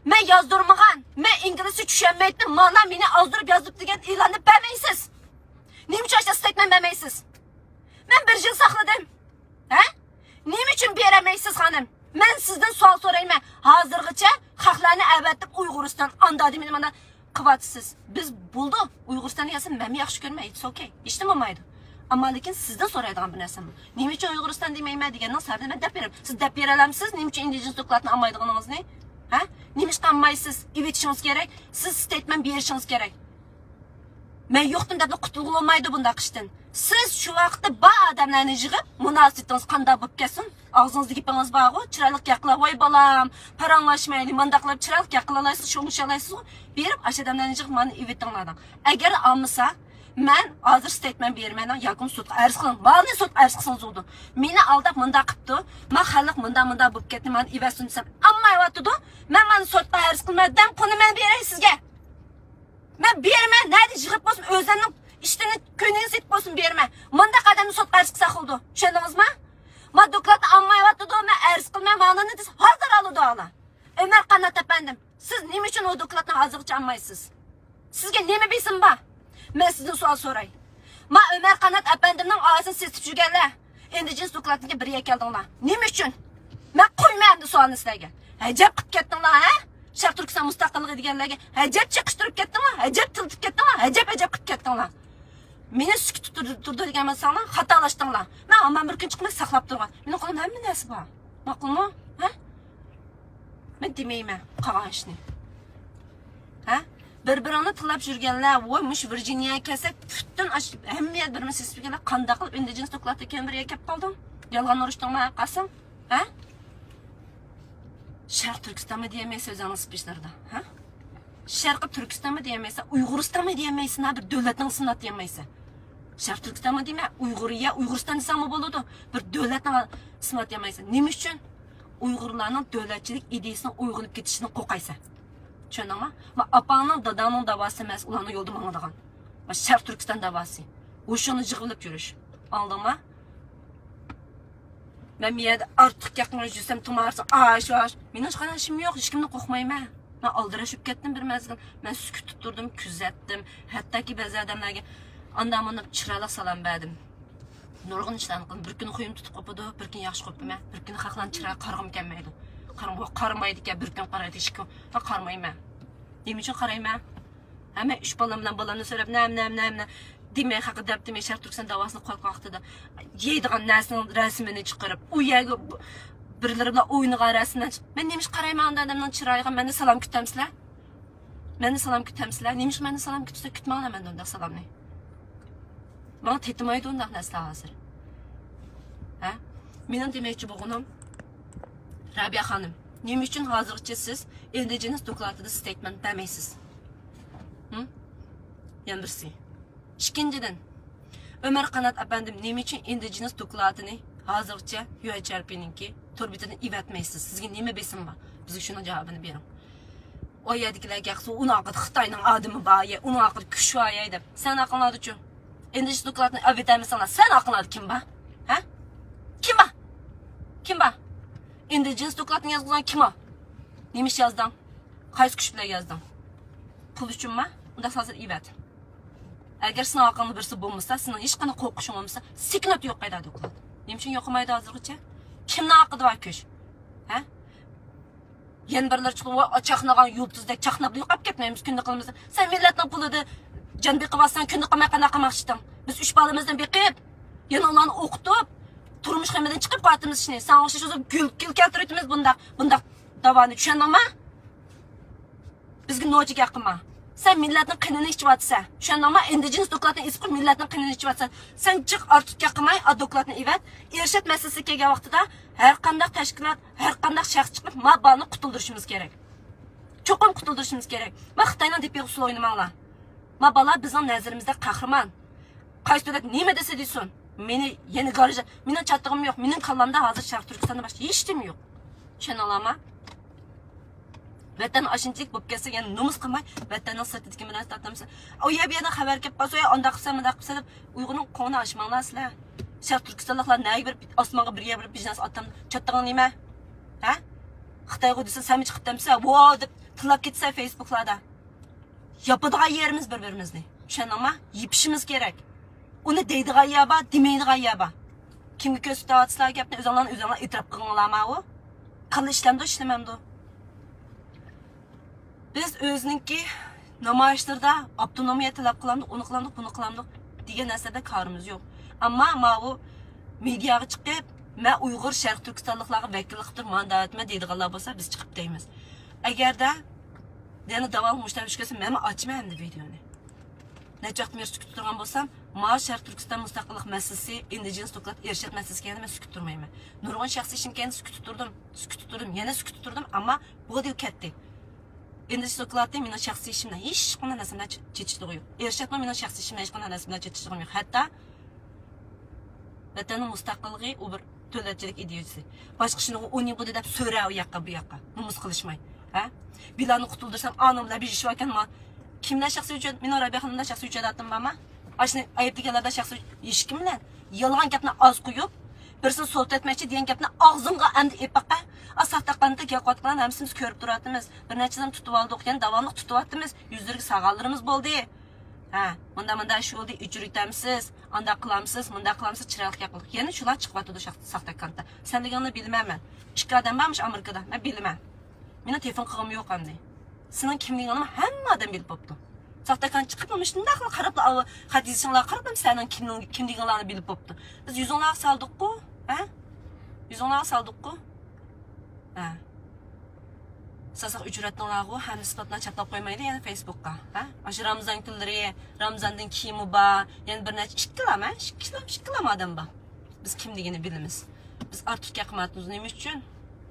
Ben yazdırmağan, ben İngilizce düşenmeydim, mana beni azdırıp yazdıp diyen ilanı vermeysiz. Ne için aşağı statement vermeysiz? Ben bir yıl sakladım. He? Ne için bir yeremeysiz hanım? Ben sizden sual sorayım. Hazırlıkça haklarını elbettim Uygurustan, andadım benim anda kıvatsız. Biz buldu, Uyguristan'ı yazın, ben mi yaxşı görmeyi, it's okay. İşte mamaydı. Ama lakin sizden soraydıgan bir nesem. Ne için Uygurustan demeyim degenden sabırda ben dep veririm. Siz dep verelemsiz, ne için indigenous dokladını almaydıganınız ne? Ha? Neymiş kanmayısız, iletişiniz gerek, siz statement berişiniz gerek. Ben yoktum da kutulgu olmaydı bunda kıştın. Siz şu vaxtda ba adamlarını yığıp, münasibetiniz qanda болып kesin, ağzınızda gepiniz bağı, çıraylık yakla, vay balam, paranlaşmaylı, mandaqlap çıraylık yaklalaysız, şoğuşalaysız, berip, aş adamlarını yığıp, bana evettinlardan. Eğer almasa, ben hazır statement bermeden yakın sutqa arz qılın. Balını sutqa arz qılsınız oldu. Meni aldab mında qıptı. Ma xalq mında bo'lib ketdi. Men evasin desem, amma ayvatdı. Men sutqa arz qılmadan qını men berey sizga. Men berme, nerede yig'ib bo'lsin, o'zining ishtini ko'ningiz yetib bo'lsin berme. Mında qadamni sutqa arz qilsa qildi. Tushundingizmi? Ma doklat amma ayvatdı. Men arz qilmay, mana ne desa, hozir oladi ala. Ömer Qanat efendim, siz nima uchun o doklatni hozircha olmaysiz? Sizga nima bilsin ba? Ben sizden sual sorayım. Ma Ömer Qanat efendimden ağzını sesip jürgenler. Indigenous dokladınca bir yekeldinler. Neyim için? Ben koymayayım da sualını sizlerge. Hecep kıp kettinler ha? Şark Türkistan müstakilliği degenlerge. Hecep çıkıştırıp kettinler. Hecep tıltıp kettinler. Hecep kıp kettinler. Meni sükut turdu degen sana hatalaştınlar. Ben aman bir gün çıkmay saklap durgan. Benim kolum hem mi nesi var? Makul mu? Ha? Ben demeyim ha. Kalan işini. Ha? Bir-birini tılab jürgenler, oymuş Virginia kesek, bütün hemmiyet birimi sesipkenler, qanda qılıp indigenous dokladda eken bir yekep kaldım. Yalgan uruştuğuma qasım. Ha? Şark Türkistan mı diyemeyse özanın spişlerde. Ha? Şarkı Türkistan mı diyemeyse, Uyguristan mı diyemeyse, bir devletin sınat diyemeyse. Şark Türkistan mı diyemeyse, Uyguristan ise mı boludu? Bir devletin sınat diyemeyse. Neymiş için? Uygurlarının devletçilik ideyasına uygulup gitişini kokaysa. Düşündün mü? Apanın dadanın davası emas, ulanı yolda mağdağın. Şark Türkistan davası. Uşunu jığılıp yürüş. Aldın mı? Ben bir yerde artık yakınlaşıp yüzsem tumarsın. Aş. Benim hiç işim yok, hiç kimden korkmayayım ha. Ben aldıraşıp kettim bir mezgil. Ben sükut tutturdum, küzettim. Hatta ki bazı adamlarga andamını çıralıq salam verdim. Nurgun işlerini qıldım. Bir gün huyum tutup qopudu, bir gün yaxşı qopum. Bir gün xalqlan çıralıq qarğım gelmeydi. Qarmaydı ki, bir gün qaraydı, hiç kim. Ben qarmayım ha. Neyim için qarayım ha? Hemen üç balamdan söylep, nem. Demey haqı dep demey Şark Türkistan davasını qoyup qalxdı. Yeydiğen nəsinin rəsmini çıxarıb, o yerə birileri bilan oynagan rəsmdən çıxıb. Ben neymiş qarayım anda adamdan çırayıqan, mən də salam kütəmsizlər. Mən də salam kütəmsizlər. Neymiş mən də salam kütsə, kütməğinə mən də ondaq salamını. Bana tetmaydı ondaq nəslə hazır. Ha? Benim deməkçi boğunum, Rabia Hanım, neyim üçün hazırlıqçı siz indigenous dokladında statement demeysiz? Yan birisi. İkinciden, Ömer Qanat efendim neyim için indigenous dokladını hazırlıqçı UHRP'ninki torbitini ivetmeysiz? Sizge neyime besin var? Bize şuna cevabını verin. O yerdekiler gəlsə, onun haqqıda Xitayının adımı var, onun haqqıda küş var deyip. Sen aklınladı ki, indigenous dokladını ivetmeysinler. Sen aklınladı kim var? Ha? Kim var? Indigenous dokladını yazılan kim o? Neymiş yazdan? Qaysı küş bilen yazdan? Pul üçün mü? Onda hazır evet. Eğer sana akıllı birisi bulmasa, senin hiç kana korkuşun olmasa, sikinat yok kayda doklad. Neyim için yokumaydı hazırlıkça? Kimden hakkıdı var köş? Ha? Yen birler çıkıp çaknagan yultuzdek çaknap yuqap ketmeymiz günlük kılımızda. Sen milletin puludu can bir kıvassan günlük kılmaya kana kımakşıdın. Biz 3 balımızdan bekip, yen onlarını okutup, turmuş kıymadan çıkıp katımız işini. Sen oxşaş olsa gül keltiritimiz bundak davanı düşendin mi? Bizge nojiga qilma. Sen milletin qinini içip atsa. Düşendin mi? Indigenous dokladın isqi milletin qinini içip atsa. Sen çık artıkka qilmay, a dokladını evet. Erişet meselesi kelgan vaqtida her qandaq tashkilot, her qandaq shaxs chiqib mabani qutuldurishimiz kerak. Cho'qim qutuldurishimiz kerak. Va Xitoyning deb usul o'ynamanglar. Mabalar bizning nazarimizda qahramon. Qaysi davlat nima desa desin. Meni yeni garajda, mening chattig'im yo'q. Mening qallamda hozir Sharq Turkistonda boshqa hech nima yo'q. Tushunalama? Vatan aşınçılık bu kese yani numus kılmay vatanın sırtındaki münasebetimiz. O ya bir yana haber kep basıyor ya onda kısa mıda kısa Uygur'un konu aşmanlar sizler. Şark Türkistanlıklar neye bir asmana bir yer bir biznes atam çattığın nime? Ha? Xitay Kudüs'ün sen mi çıkıp demse wow deyip tılap gitse Facebook'larda. Yapıdığı yerimiz birbirimizni. Şen ama yipişimiz gerek. Onu deydiği yaba demeydiği yaba. Kimgi köz tutavatçılar yaptı özanlarını itiraf kılınlama o. Kalı işlemde işlememdi o. Biz özünki namayışlarda avtonomiya talep kılandık, onu kılandık, bunu kılandık diye nesede karımız yok. Ama o medyaya çıkıp, ben Uygur Şark Türkistanlıklara vekilliktir, mandatime deydiğinler olsa biz çıkıp deyimiz. Eğer de yani daval müşterişkesi ben açmayayım da videonu. Ne çok mer sükut durgan bolsam, ma Şark Türkistan müstakillik meselesi, indigenous doklat erişet meselesi kendime ben sükut durmayım. Nurgun şahsi işim kendi sükut durdum, yine sükut durdum ama bu değil ketdi. Indigenous doklatı benim şahsi işimden hiç qanday narsadan çetiştiği yok. Erişetme benim şahsi işimden hiç qanday narsadan çetiştiğim yok. Hatta vatanın müstakilliği o bir dövletçilik ideolojisi. Başka şunu onu bu dep söre o yakka bu yakka. Numus kılışmay. Ha? Bilanı qutuldursam anımla bir iş varken ma kimden şahsi ücret, men Rabiya xanımdan şahsi ücret attım bama. Aşını ayıplıqlarda şahsi iş kimden? Yalğan gapni az qo'yib, birisini so't etmoqchi degan gapni og'zimga endi epaqa. Asaqtaqanda kelqotgan hamsimiz ko'rib turatimiz. Bir nechadan tutib oldik, yani davomli tutib atimiz. Yuzlariga sag'allarimiz bo'ldi. Ha, munda shu bo'ldi, ujritamsiz, anda qilamsiz, munda qilamsiz, chiroqli qilib. Yani shular chiqib atadi saqtaqanda. Sen deganni bilmayman. Ikki odam bormish Amerikada, men bilmayman. Mening telefon qilg'im yo'q endi. Senin kimligini hamma adam bilib bo'pti. Saqtakan chiqibmish, shunday qilib qarab, hadisinglar qarab, sening kimliginglarni bilib bo'pti. Biz yuzinglar saldik-ku, ha? Yuzinglar saldik-ku. Ha. Sasaq ücretlilarga ham nisbatdan chaplab qo'ymaydi, yani Facebook'ka, ha? Aşı Ramazan kunlari, Ramazandan kiyimi bor, yani bir necha ikkilam odam bor. Biz kimligini bilamiz. Biz ortiq qiymatimiz nima uchun?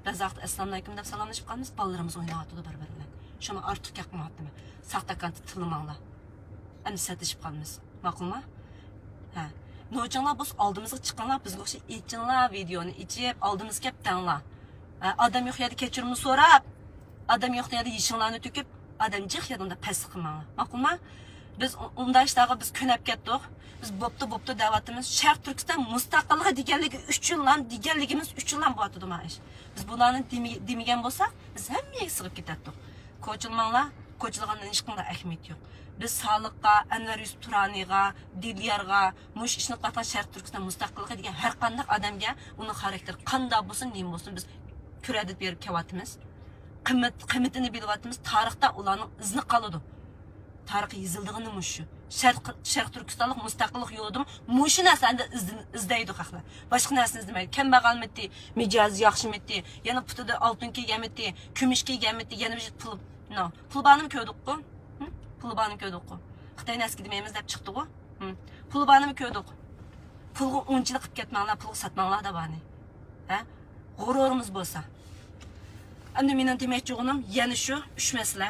Razaqt assalomu alaykum deb salomlashib qolamiz, bolalarimiz o'ynayotdi bir-biriga. Şunu artık yakmadım. Sahtakanti tılmanglar. Endi satışıp qalmiz. Ma'qulmi? Ha. No'janlar biz oldimizga chiqqanlar bizga o'xshab ichinlar videoni ichib oldimizga kelib tanglar. Adam yo'q yerda kechirimni so'rab, adam yo'q yerda yishinglarni to'kib, adam jiq yerda past qilmanglar. Ma'qulmi? Biz unda ishlarga biz ko'nab ketdik. Biz bo'pti da'vatimiz Sharq Turkiston mustaqillik deganligi 3 yildan deganligimiz 3 yildan bo'tdi mana ish. Biz bularni demagan bo'lsak, biz hammaga sig'ib ketdik. Ko'chilmanglar, ko'chilgandan hech qanday ahamiyat yo'q. Biz Sağlıqqa, Anvar Yusuf Turaniga, Dilyarga, mush ishni qilgan Sharq Turkiston mustaqilligi degan har qanday odamga uni xarakteri qanday bo'lsin, nima bo'lsin biz ko'radib berib ketyapmiz. Qiymatini bilyapmiz. Tarixda ularning izni qoladi. Tarix yozildigini mushu. Sharq Turkistonlik mustaqillik yo'lidim. Mushu narsani izlaydi xalqlar. Boshqa narsani izlamaydi. Kambag'almidi, mijoz yaxshimidi, yana putida oltin kelganmidi, kumush kelganmidi, yana bir pul. No, pul barni ko'rdik-ku. Pul barni ko'rdik-ku. Xitoy naski demaymiz deb chiqdi-ku. Pul barni ko'rdik. Pulga o'nchilik qilib ketmanglar, pul sotmanglar da barni. Ha? G'ururimiz bo'lsa. Endi mening demoqchig'im yana shu 3 masala.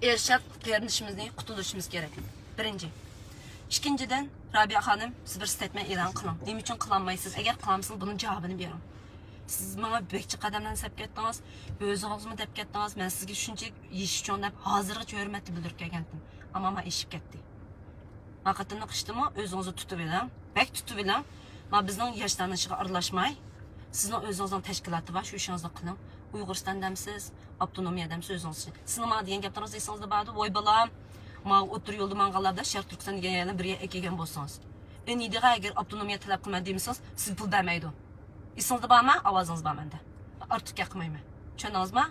Erişat perinişimizden qutuluşumuz gerek. Birinci. İkinciden, Rabia Hanım, siz bir statement e'lon qiling. Nima uchun qilolmaysiz? Agar qilamiz, bunun cevabını bering. Siz bana bekçi qadamdan sap ketdingiz, o'zingizmi deb ketdingiz. Men sizga shunchalik yeyish uchun deb hozirgacha hurmatni bildirib kelgandim. Ammo men eshib ketdi. Vaqtini qishdimi, o'zingizni tutib oling. Bek tutib oling. Men bizning yoshlanishga aralashmay, sizning o'zingizning tashkiloti bor, shu ishingizni qiling. Uyg'uristondansiz, avtonomiyadamsiz o'zingiz. Sizning mana degan gaplaringiz esingizda bordi. Voy balam, men o'tir yo'lda manganlarda Sharq Turkiston degan yerni birga kelgan bo'lsangiz. Endi agar avtonomiya talab qilmay demisangiz, siz pul bermaydi. Esingizda bormi? Ovozingiz bor menda. Ortiq gapirmayman. Tushundingizmi?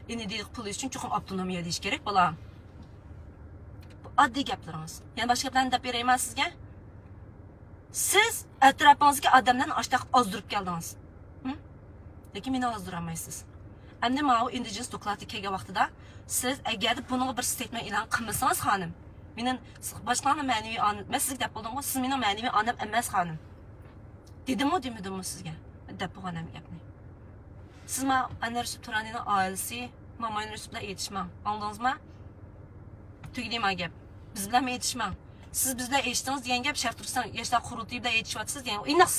İndilik pul için çok avtonomiya deyiş gerek balam. Bu adli gaplarınız. Yani başka gaplarını dep bereyman sizge. Siz etrafınızdaki adamlardan aşağıda azdırıp geldiniz. Lekin beni azdıramaysiz. Endi ma'u indigenous doklati kelgan vaqtida siz agar bunga bir statement e'lon qilmasangiz xonim, mening boshqani ma'naviy onam, men sizga deb bo'ldim, siz mening ma'naviy onam emas xonim. Dedimmi, demadimmi sizga? Deb bo'lganam gapni. Siz ma Anar Turanining oilasi, mo'min bilan aytishmang. Anladingizmi? Tugdima gap. Biz bilan aytishmang. Siz bizlar eshitdingiz degan gap Sharq Turkiston yoshlar qurultiyi bilan aytishyapsiz. Yani inoq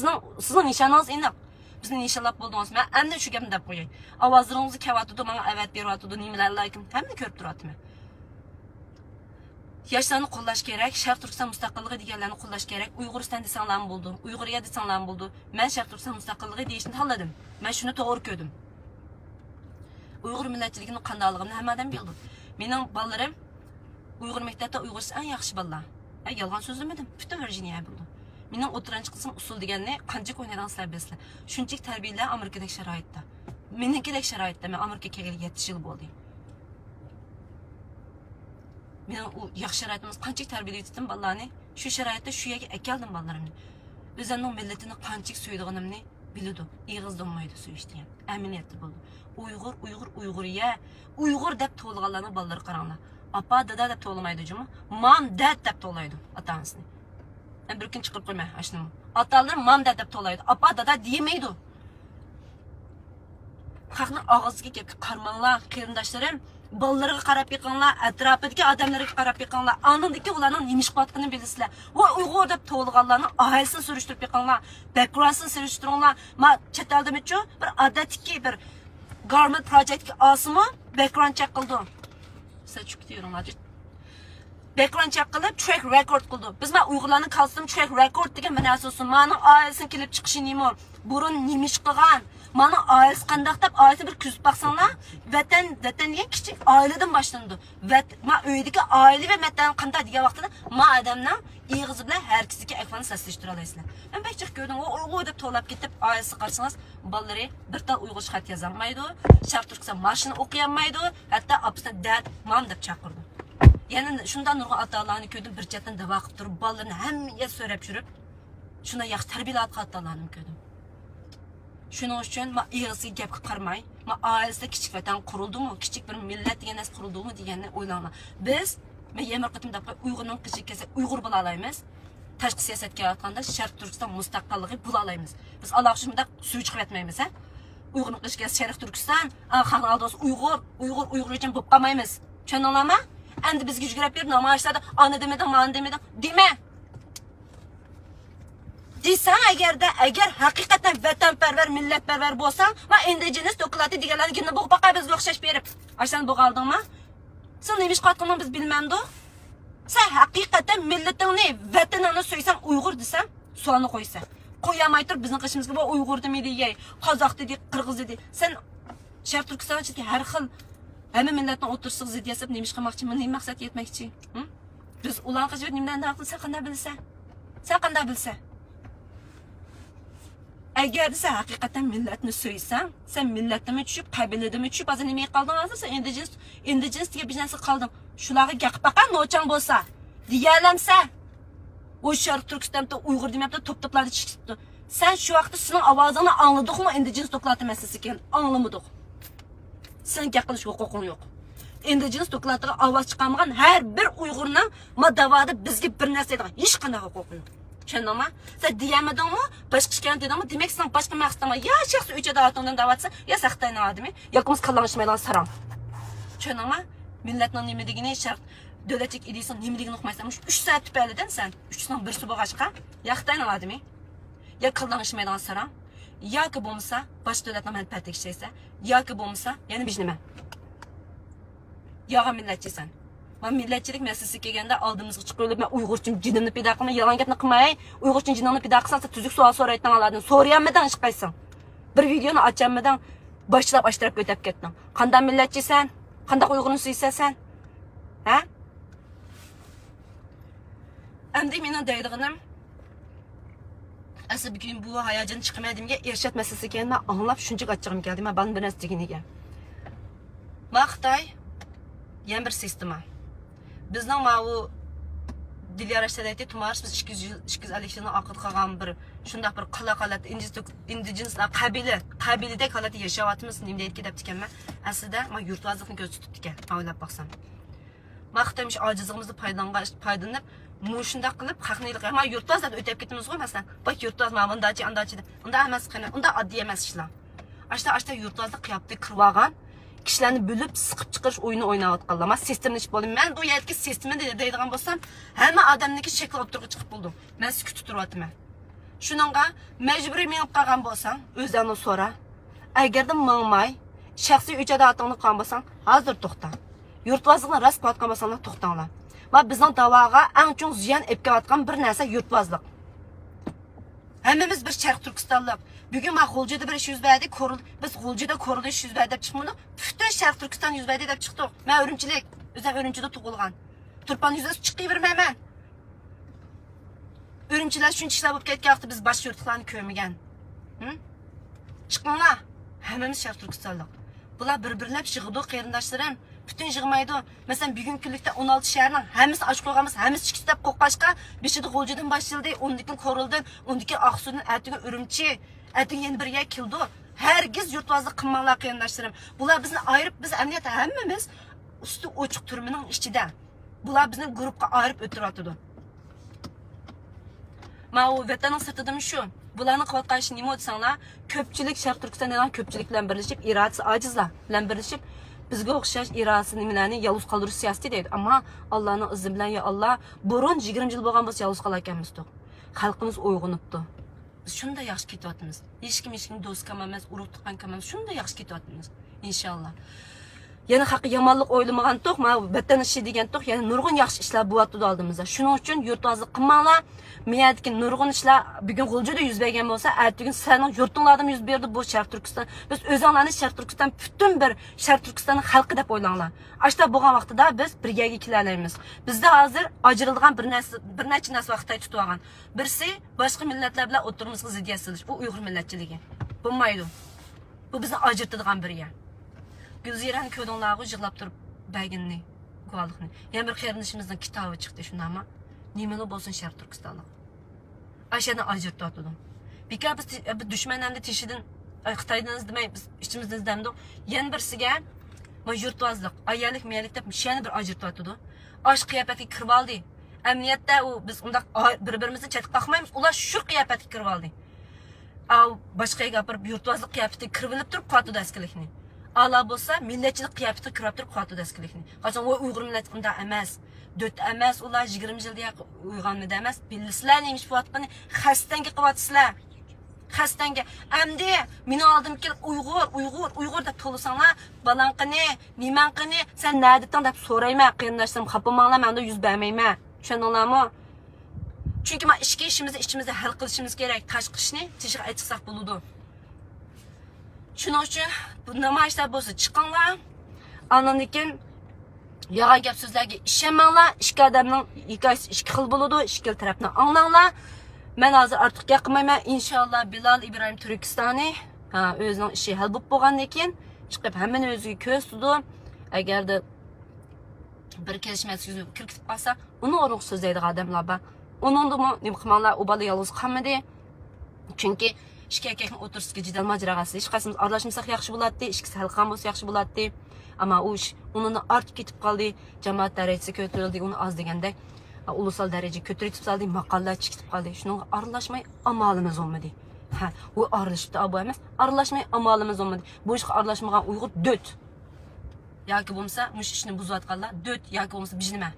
sizning nishoningiz inoq. Bizni nishonlab bo'ldingiz. Men endi shu gapni deb qo'yay. Ovozlaringizni kavatdi, menga avat beryapti, nimalar laykim, hamma ko'rib turibdi. Yoshlarni qo'llash kerak, Sharq Turkiston mustaqilligi deganlarni qo'llash kerak. Uyg'uriston desanglar bo'ldi, Uyg'uriya desanglar bo'ldi. Men Sharq Turkiston mustaqilligi deyishni tanladim. Men shuni to'g'ri ko'rdim. Uyg'ur millatchiligini qandoqligini hammadan bildim. Mening bolalarim Uyg'ur maktabida Uyg'urcha eng yaxshi bolalar. Yolg'on so'zlamadim. Butun Virginia bo'ldi. Mening o'tirinchi qism usul deganni qancha o'ynaydigansizlar bilasizlar. Shunchalik tarbiyalar Amerikadagi sharoitda. Meninkidagi sharoitda men Amerikaga kelgani 7 yil bo'ldi. Men u yaxshi sharoitimiz qanchalik tarbiyalayotdim bolalarni. Shu sharoitda shu yerga akeldim bolalarimni. O'zimning millatini qanchalik suydiganimni biladi. Ig'iz donmaydi suyishdi ham. Aminiyatli bo'ldi. Uyg'uriya, Uyg'ur deb to'lg'anlarning bolalari qaranglar. Apa dada deb to'lamaydi juma. Mam dad deb to'laydi ota-onasini. Bir gün çıkıp koyma aşkım. Atalar mam deb to'laydi. Apa dada demaydi. Xalqning og'ziga kelib qarmanglar, qarindoshlarım. Bolalarga qarab yiqinglar, atrofidagi odamlarga qarab yiqinglar. Andindagi ularning nima ish qilayotganini bilasizlar. Va Uyg'ur deb to'lg'anlarning oilasini surishtirib yiqinglar, backgroundini surishtiringlar. Men chet eldimichu bir odatdagi bir garment projectga osimi background check qildim. Siz chuktiringlar. Background check qilib track record qildi. Biz men Uyg'urlarning custom track record degan narsasin. Mening oilasini kelib chiqishi nima? Burun nima ish qilgan? Mening oilasi qanday deb oilasini bir kuzib baqsanglar, vatan degan kichik oiladan boshlandi. Men uydagi oila va vatan qanday degan vaqtida men odamning ig'izi bilan har ikkisiga ekranni saslashtira olasizlar. Men bechiq ko'rdim, u Uyg'ur deb to'lab ketib, oilasi qarsangiz, bolalari bir tal Uyg'urcha xat yoza olmaydi, Sharq Turkiston mashina o'qiy olmaydi, hatto opasini dad, mom deb chaqirdi. Yani şundan nurg'un ota-onalarni ko'rdim, bir chetdan davo qilib turib, bolalarni hammaga so'rab yurib, shunday yaxshi tarbiyalab ota-onalarni ko'rdim. Shuning uchun men ig'isiga gap qarmay, men oilasida kichik vatan qurildimi, kichik bir millat degan narsa qurildimi deganni o'ylayman. Biz men yemir qitim deb Uyg'urning qichik kelsa Uyg'ur bo'la olamiz. Tashqi siyosatga aytganda Sharq Turkiston mustaqilligi bo'la olamiz. Biz Alloh shunda suv chiqib yetmaymiz, ha? Uyg'urning qichik kelsa Sharq Turkiston, xalq aldasi Uyg'ur uchun bo'lib qolmaymiz. Tushundinglarmi? Endi bizga yugurib berib namoyishlarda ana demedim, mana demedim. Deme. Deysan agar haqiqatan vatanparvar, millatparvar bo'lsang, va indigenous doklati deganlarni gina bo'g'ib boqay bizga o'xshash berib. Ashani bo'g'aldingmi? Sen nima ish qilganingni biz bilmamdi. Sen haqiqatan millatingni, vataningni so'ysang Uyg'ur desang, sualni qo'ysan. Qo'yamay turib bizning qishimizga bu Uyg'ur demidi, Qozoq dedi, Qirg'iz dedi. Sen Sharq Turkiston ichidagi har xil hamma millatning o'tirsiq ziddiyasi nima ish qilmoqchi, nima maqsad yetmoqchi? Biz ularni qilib nimadan haqli sen qanday bilsan? Sen qanday bilsan? Agar sen haqiqatan millatni so'ysang, sen millatni tushib, qabiladami tushib, hozir nima qilding hozir? Sen indigenous degan bir narsa qilding. Shularga gapib baqan nochang bo'lsa, deyalamsa, o Sharq Turkistonda Uyg'ur demabdi, to'p-to'plarni chiqibdi. Sen shu vaqtda sening ovozingni angladingmi? Indigenous doklati masalasi ekan, anglamadik. Sen gap qilish huquqing yo'q. Indigenous doklatiga ovoz chiqarmagan har bir Uyg'urning madavada bizga bir narsa deydigan hech qanday huquqi yo'q. Tushundingmi? Sen deyamadingmi? Boshqa ish qilgan dedingmi? Demak, sen boshqa maqsadma. Ya shaxsiy uchada otingdan davatsa, ya saxtayni odami, yoki biz qallanishmaydigan saram. Tushundingmi? Millatning nima degani, Sharq davlatlik ideyasini nima degani uqmaysan. 3 soat tupaylidan sen 3dan 1 bo'lg'achqa, yaxtayni odami, ya qallanishmaydigan saram. Yoki bo'lmasa, boshqa davlatning manfaatiga ishlaysa, yoki bo'lmasa, yana biz nima? Yo'q millatchisan. Men millatchilik masalasiga kelganda oldimizga chiqib, men Uyg'urcha jinimni pido qilmay, yolg'on gapni qilmay, Uyg'urcha jinimni pido qilsang, tuzuk savol so'raydan olading. So'rayammidan ish qaysan? Bir videoni ochamidan boshlab ochtirib o'tib ketding. Qanday millatchisan? Qanday Uyg'urni suysasan? Ha? Endi meni deydiganim asl bugun bu hayajon chiqmaydimga ershad masalasiga kelganda anglab shuncha achchig'im keldi. Men bir narsa deginiga. Xitoy yana bir sistema. Bizning bu Dilyar Ashadaydi tumarış biz 250 yılın aqid qolgan bir shundoq bir qala-qalat indigenizlar qabilada qalat yashayapmiz nima deydi deb tikanman. Aslida men yurtvozlikni ko'z tutib tikan. O'ylab baqsam. Maqtamish ojizligimizni foydalanib, shundoq qilib haqnilik. Men yurtvozlar o'tib ketamiz qo'y masalan. Bak yurtvoz men bundachi andachi. Unda emas qana, unda oddiy emas ishlar. Ashta yurtvozlik qiyapti kirib olgan. Kişilerini bölüp sıkıp çıkarış oyunu oynayotganlar. Ama sistemini hiç bulayım. Ben bu yerdeki sistemini deydigan bolsam, hamma adamdaki şekil o'tirib chiqib buldum. Ben sükut turyapman. Shuningga majburiy minib qolgan bolsam, o'zingni so'ra. Agarda mangmay, shaxsiy uchada atingni qilgan bolsang, hozir to'xta. Yurtvozlikni rost qilayotgan bolsanglar to'xtanglar. Va bizning da'voga eng chong ziyon epkayotgan bir narsa yurtvozlik. Hammamiz bir Sharq Turkistonlik. Bugün ben G'o'ljada bir ish yuz berdi, biz G'o'ljada ko'rilish yuz berdi deb chiqmadik. Butun Sharq Turkiston yuz berdi deb chiqdik. Men Urumchilik, o'zim Urumchida tug'ilgan. Turpan yuzasi chiqavermayman. Urumchilar shuncha ishlar bo'lib ketgan vaqtda biz boshqa yurtlarni ko'rmagan. Chiqinglar. Hammamiz Sharq Turkistonlik. Bular bir-birlab yig'idi qarindoshlarim. Bütün yig'maydi. Masalan, bugun kunlikda 16 shaharning hammasi och qo'yganmiz, hammasi chiqib qo'qqashqa, beshida G'o'ljadan boshlandi, 10dan Qo'rildan, 10dan Oqsudan, atigi Urumchi, atigi yana bir yer keldi. Hergiz yurtvozlik qilmanglar qarindoshlarim. Bular bizni ayirib, biz amniyat hammamiz usti ochiq turmining ichida. Bular bizni guruhga ayirib o'tiryapti. Men u vatanning sirtidan shu. Bularni qilayotgan ish nima desanglar, ko'pchilik Sharq Turkistondan ko'pchilik bilan birlashib, irodasi ojizlar bilan birlashib, bizga o'xshash irodasi nimalarni yolg'iz qoldirish siyosati deydi. Ammo Allohning izni bilan ya Allah, burun 20 yil bo'lgan bo'lsa yolg'iz qolarkanmiz. Xalqimiz uyg'onibdi. Biz shunda yaxshi ketyapmiz. Hech kim do'st qilmaymiz, urug' tuqqan qilmaymiz. Shunda yaxshi ketyapmiz. Inshaalloh. Yana haqi yomonlik o'ylamagan to'q, men vatan ishi degan to'q, yana nurg'un yaxshi ishlar bo'lyapti oldimizda. Shuning uchun yurtvozlik qilmanglar. Miyadagi nurg'un ishlar bugun G'o'ljada yuz bergan bo'lsa, ertaga sening yurtinglarda yuz berdi bu Sharq Turkiston. Biz o'zinglarni Sharq Turkiston butun bir Sharq Turkistonning xalqi deb o'ylanglar. Ashta bo'lgan vaqtida biz birgaga kelalaymiz. Bizda hozir ajrilgan bir necha narsa vaqtda tutib olgan. Birsi boshqa millatlar bilan o'tirmizga ziddiyat silish. Bu Uyg'ur millatchiligi. Bo'lmaydi. Bu bizni ajratadigan bir yer. Gülzirani ko'dinglarga yig'lab turib baginni, guvohlikni. Yana bir qarindishimizning kitobi chiqdi shundami? Nimalar bo'lsin Sharq Turkistonlik. Ashani ajratdim. Bika biz dushmanlarni tishidan Xitoydan izlamay biz ichimizdan izlamdik. Yana birsiga yurtvozlik, ayalik miyalik deb shani bir ajratdim. Osh qiyofatiga kirib oldi. Amniyatda u biz unda bir-birimizni chetga qoqmaymiz. Ular shu qiyofatiga kirib oldi. Boshqa gapirib yurtvozlik qiyofatiga kirib turib qotdi askilikni. Allah bo'lsa millatchilik qiyofatiga kirib turib qotdi askilikni. Qachon u Uyg'ur millati unda emas. Dört emas ular 20 yilda uyg'onmadi emas. Bilsizlar neymiş bu atqani xastanga qilyapsizlar. Xastanga amdi meni oldim kelib Uyg'ur deb to'lasanglar, balanqini, nimanqini, sen nadidan deb so'rayman, qarindoshlarim, xapamanglar, men unda yuz bermayman. Tushundinglarmi? Chunki men ichimizda hal qilishimiz kerak. Tashqi ishni teshib aytsak bo'ladi. Shuning uchun bu namoyishlar bo'lsa chiqinglar. Andan keyin yalan gap so'zlarga ishonmanglar. Ikki odamning hikoyasi ikki xil bo'ladi. Ikki tarafni anglanglar. Men hozir ortiq gapirmayman. Inshaalloh Bilal Ibrohim Turkistoni o'zining ishi hal bo'lib bo'lgandan keyin chiqib hammani o'ziga ko'z tutdi. Agarda bir kelishmovchilik kirib qolsa, uni o'rniq so'zlaydigan odamlar bor. Uningda nima qilmanglar, u bola yolg'iz qolmadi. Chunki ikki erkakning o'tirishga jidal majrag'asi hech qaysimiz aralashmasak yaxshi bo'ladi, ikkisi hal qilgan bo'lsa yaxshi bo'ladi. Ama o iş onun ortib ketib qoldi, jamoat darajasi ko'tarildi, uni oz deganda ulusal daraja ko'tarib saldi, maqollar chiqib qoldi. Shunga aralashmay amalimiz olmadi. Ha, u aralashibdi, bu emas, aralashmay amalimiz olmadi. Bu ishga aralashmagan Uyg'ur döt. Yoki bo'lmasa, mush ishni buzayotganlar döt yoki bo'lmasa bijnima.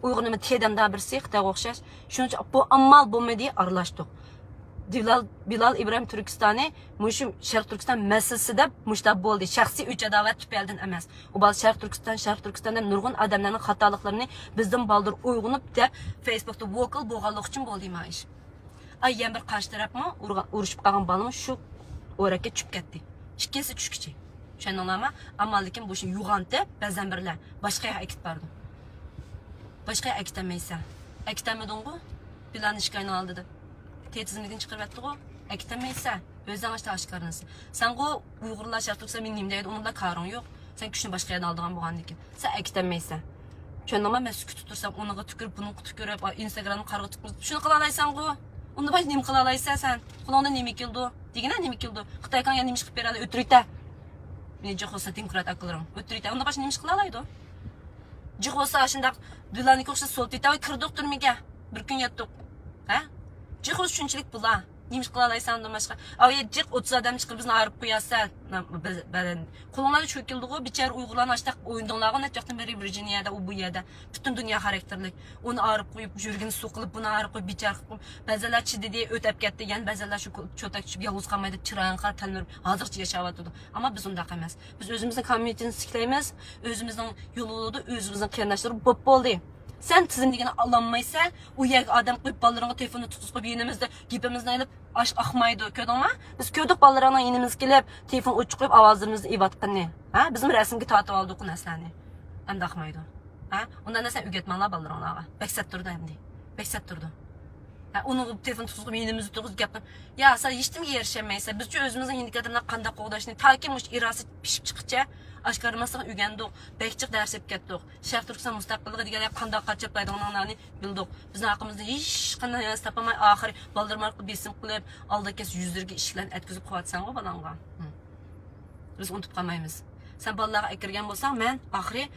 Uyg'ur nima tedamda bir sixda o'xshash. Shuning uchun bu amal bo'lmadi, aralashdik. Bilal İbrahim Turkistoni mushum Sharq Turkiston masalasida mushtab bo'ldi. Shaxsiy uch adolat tufaylidan emas. U bal Sharq Turkistondan nurg'un odamlarning xatoliklarini bizdan baldir uyg'unib deb Facebookda vocal bo'lganlik uchun bo'ldi ma ish. Ayyan bir qarshi tarafmi urushib qolgan balimiz shu o'rakka tushib ketdi. Ikkisi tushkichi. Tushundinglarmi? Ammo lekin bu ishni yug'antib, ba'zan birlar boshqa akit berdi. Boshqa akitamaysan. Akitamading-ku? Bilan ishkayni oldi deb. Tezizlikten çıkarıp o, ektemeyse, özden açta aşkarınız. Sen o Uygurlar Sharq Turkiston benim deydi, onun da karın yok. Sen güçünü başka yerden aldığın bu andikin. Sen ekitenmeysen. Çöndüğüme ben sükü tutursam, onu tükürüp, bunu tükürüp, Instagram'ın kargı tükürüp, şunu kılalaysan bu. Onda baş neyim kılalaysan sen. Kulağında neyim ikildi? Degene neyim ikildi? Xitaykan ya neyim çıkıp berali ötürüyte. Mene cık olsa demokrat akılırım. Ötürüyte. Onda baş neyim kılalaydı? Cık olsa aşındak dülanı koksa sol teyte ve kırdık durmaya. Bir gün yattık. Ha? Cık olsa şunçilik bula. Neyim kılalaysan da başka. Avya cık 30 adam çıkıp bizden ağırıp koyarsan. Kolonlarda çöküldü o. Biçer Uygurlarını açtık oyundonlarına etecektim beri Virginia'da, o bu yerde. Bütün dünya karakterlik. Onu ağırıp koyup, jürgünü sokulup, bunu ağırıp koyup, biçer koyup. Bəzələr çidi diye ötep gitti. Yani bəzələr şu çötek düşüp, yalnız kalmaydı, çırağın kar tanınırıp, hazırca yaşavadıdı. Ama biz onda kalmaz. Biz özümüzün komünitini sikleyimiz, özümüzün yoluluğu, özümüzün kıyanaşları bop oldu. Sen tizimligini alınmaysa, o yer adam koyup ballarına telefonu tutup koyup yenimizde gipimizden alıp aşk akmaydı köydü ama biz köydük ballarına yenimiz gelip telefon uçuk koyup avazlarımızı ivatkını. Ha? Bizim resimki tatip aldık o nesleni. Hem de akmaydı. Ha? Ondan da sen ügetmanlar ballarına. Beksat durdu hem de. Beksat durdu. Ha, onu telefon tutup yenimizi tutup yaptım. Ya sen hiç mi yerleşemeyse biz özümüzün indikatörüne kandak koğdaşını ta ki muş irası pişip çıkıca aşkarmasına ügendik. Bekçik ders hep getdik. Şerh Türkistan müstakilliği diye kandak kaçıplaydı onlarını bildik. Bizim hakkımızda hiç kandan yansı tapamay ahir baldırmarklı besim kılıp aldı kes yüzlerge işlerini etkizip koyatsan o balanga. Biz unutup kalmayız. Sen ballara ekirgen bolsan ben ahiri